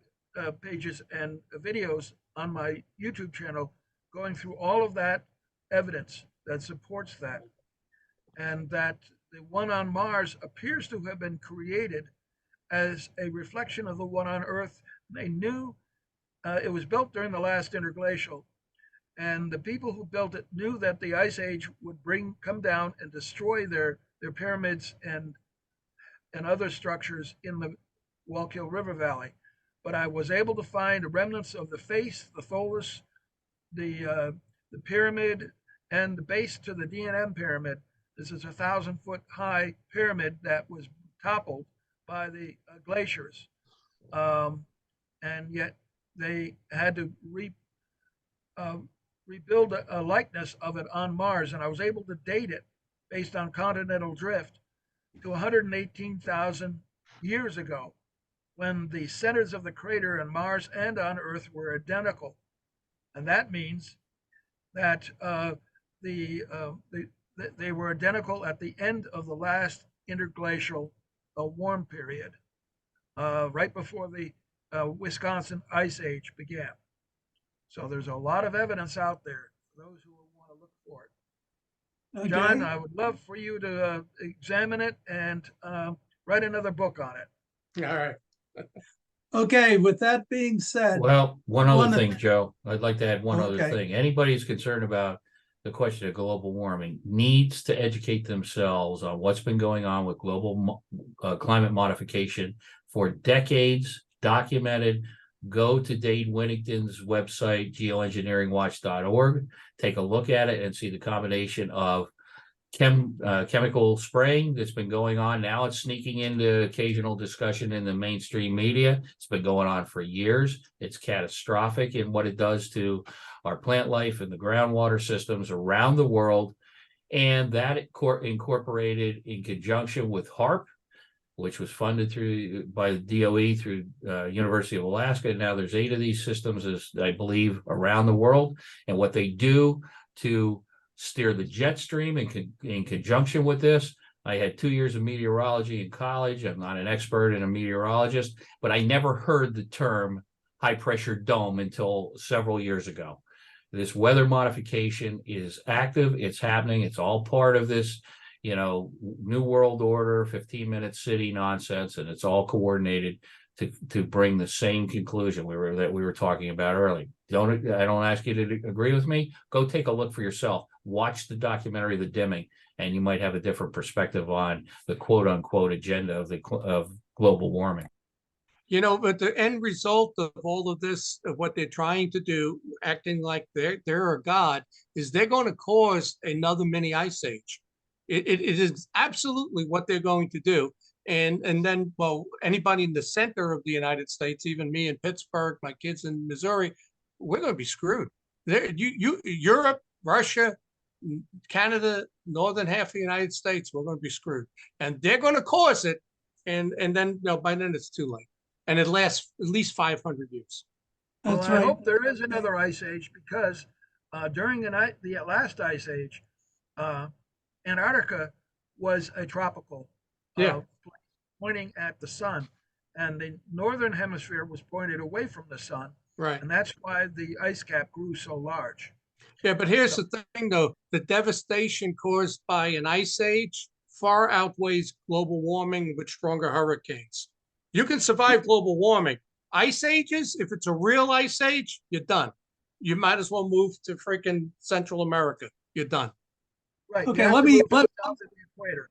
pages and videos on my YouTube channel going through all of that evidence that supports that, and that the one on Mars appears to have been created as a reflection of the one on Earth. They knew it was built during the last interglacial, and the people who built it knew that the ice age would come down and destroy their pyramids and other structures in the Wallkill River Valley. But I was able to find remnants of the face, the tholus, the pyramid, and the base to the D&M pyramid. This is a 1,000-foot high pyramid that was toppled by the glaciers, and yet they had to rebuild a likeness of it on Mars, and I was able to date it based on continental drift to 118,000 years ago, when the centers of the crater on Mars and on Earth were identical. And that means that they were identical at the end of the last interglacial warm period, right before the Wisconsin Ice Age began. So there's a lot of evidence out there for those who want to look for it. Okay. John, I would love for you to examine it and write another book on it. All right. Okay, with that being said, Well, one I other wanna- thing, Joe, I'd like to add one other Okay. thing. Anybody who's concerned about the question of global warming needs to educate themselves on what's been going on with global climate modification for decades, documented. Go to Dane Winnington's website, geoengineeringwatch.org, take a look at it and see the combination of chemical spraying that's been going on. Now it's sneaking into occasional discussion in the mainstream media. It's been going on for years. It's catastrophic in what it does to our plant life and the groundwater systems around the world. And that incorporated in conjunction with HARP, which was funded by the DOE through University of Alaska. And now there's 8 of these systems, as I believe, around the world. And what they do to steer the jet stream in conjunction with this. I had 2 years of meteorology in college. I'm not an expert and a meteorologist, but I never heard the term high pressure dome until several years ago. This weather modification is active. It's happening. It's all part of this, New World Order, 15-minute city nonsense, and it's all coordinated to bring the same conclusion we were talking about earlier. I don't ask you to agree with me. Go take a look for yourself. Watch the documentary The Dimming, and you might have a different perspective on the quote unquote agenda of global warming. But the end result of all of this, of what they're trying to do, acting like they're a god, is they're going to cause another mini ice age. It is absolutely what they're going to do. And then, well, anybody in the center of the United States, even me in Pittsburgh, my kids in Missouri, we're going to be screwed. Europe, Russia, Canada, northern half of the United States, we're going to be screwed. And they're going to cause it and then no, by then it's too late, and it lasts at least 500 years. Well, That's I right. hope there is another ice age because during the last ice age, uh, Antarctica was a tropical Yeah. place pointing at the sun, and the northern hemisphere was pointed away from the sun, Right. and that's why the ice cap grew so large. Yeah, but here's So- the thing, though: the devastation caused by an ice age far outweighs global warming with stronger hurricanes. You can survive global warming. Ice ages, if it's a real ice age, you're done. You might as well move to freaking Central America. You're done. Right. you Okay, have let to me move let, south of the equator.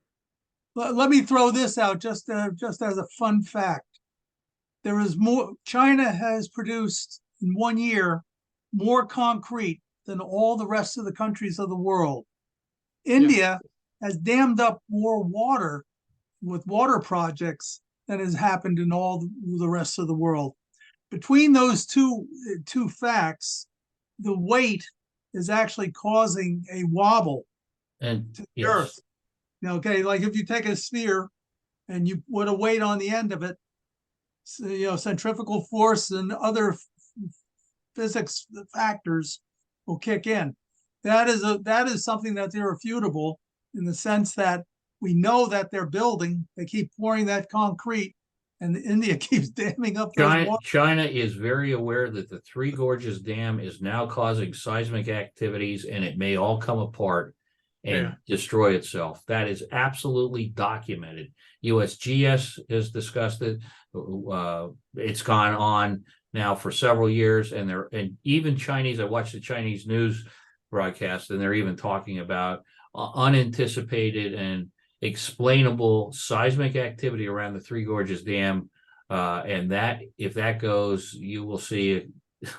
let me throw this out just as a fun fact. There is more. China has produced in 1 year more concrete than all the rest of the countries of the world. India has dammed up more water with water projects than has happened in all the rest of the world. Between those two facts, the weight is actually causing a wobble And to the yes, earth. Okay, like if you take a sphere and you put a weight on the end of it, so, centrifugal force and other physics factors will kick in. That is something that's irrefutable in the sense that we know that they're building. They keep pouring that concrete, and India keeps damming up those water. China is very aware that the Three Gorges Dam is now causing seismic activities, and it may all come apart and destroy itself. That is absolutely documented. USGS has discussed it. It's gone on now for several years, and even Chinese. I watched the Chinese news broadcast, and they're even talking about unanticipated and explainable seismic activity around the Three Gorges Dam, and that if that goes, you will see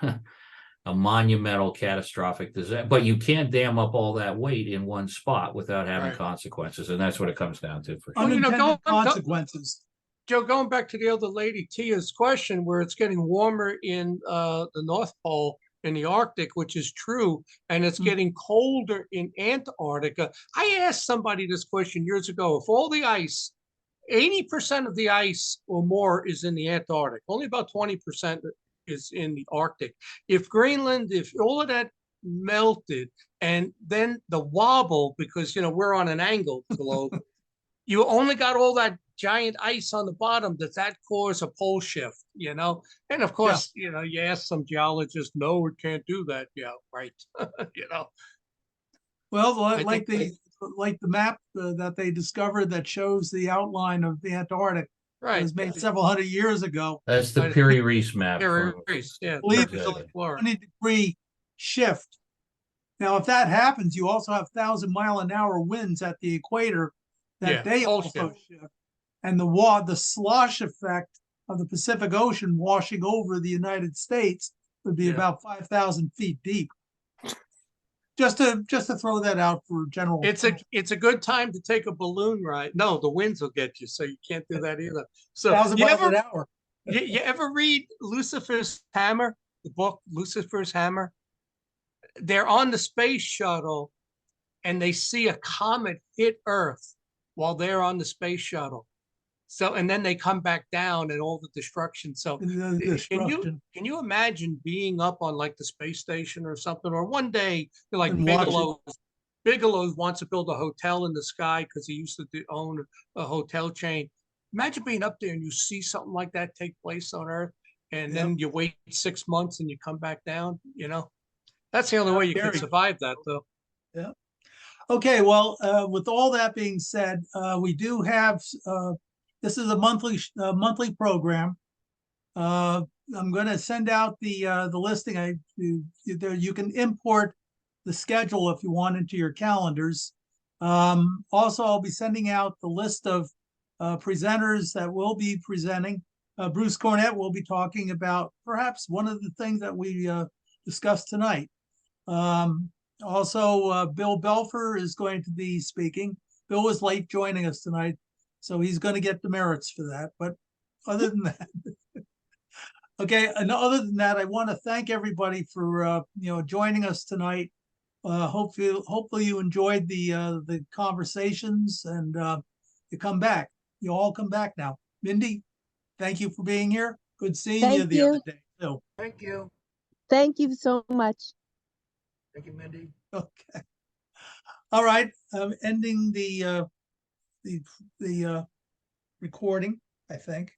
a monumental catastrophic disaster. But you can't dam up all that weight in one spot without having consequences, and that's what it comes down to. For sure. Unintended consequences. Joe, going back to the other lady, Tia's question, where it's getting warmer in the North Pole, in the Arctic, which is true, and it's getting colder in Antarctica. I asked somebody this question years ago. If all the ice, 80% of the ice or more is in the Antarctic, only about 20% is in the Arctic. If Greenland, if all of that melted, and then the wobble, because we're on an angled globe, you only got all that giant ice on the bottom. Does that cause a pole shift? And of course, you ask some geologists, no, it can't do that. Yeah, right. Well, like the map that they discovered that shows the outline of the Antarctic. Right. It was made several hundred years ago. That's the Piri-Reis map. Piri-Reis, yeah. Believe it's a 20-degree shift. Now, if that happens, you also have 1,000-mile-an-hour winds at the equator that they also shift. And the slosh effect of the Pacific Ocean washing over the United States would be about 5,000 feet deep. Just to throw that out for general. It's a good time to take a balloon ride. No, the winds will get you, so you can't do that either. So 1,000 miles an hour. you ever read Lucifer's Hammer, the book Lucifer's Hammer? They're on the space shuttle, and they see a comet hit Earth while they're on the space shuttle. So, and then they come back down and all the destruction. So can you imagine being up on like the space station or something, or one day you're like Bigelow wants to build a hotel in the sky because he used to own a hotel chain. Imagine being up there and you see something like that take place on Earth, and then you wait 6 months and you come back down, That's the only way you can survive that, though. Yeah. Okay, well, with all that being said, we do have this is a monthly program. I'm going to send out the listing. You can import the schedule if you want into your calendars. Also, I'll be sending out the list of presenters that will be presenting. Bruce Cornett will be talking about perhaps one of the things that we discussed tonight. Also, Bill Belfer is going to be speaking. Bill was late joining us tonight, so he's going to get the merits for that. But other than that, okay. And other than that, I want to thank everybody for joining us tonight. Hopefully you enjoyed the conversations, and you all come back now. Mindy, thank you for being here. Good seeing you Thank the other you. day too. Thank you. Thank you so much. Thank you, Mindy. Okay. All right, ending the recording, I think.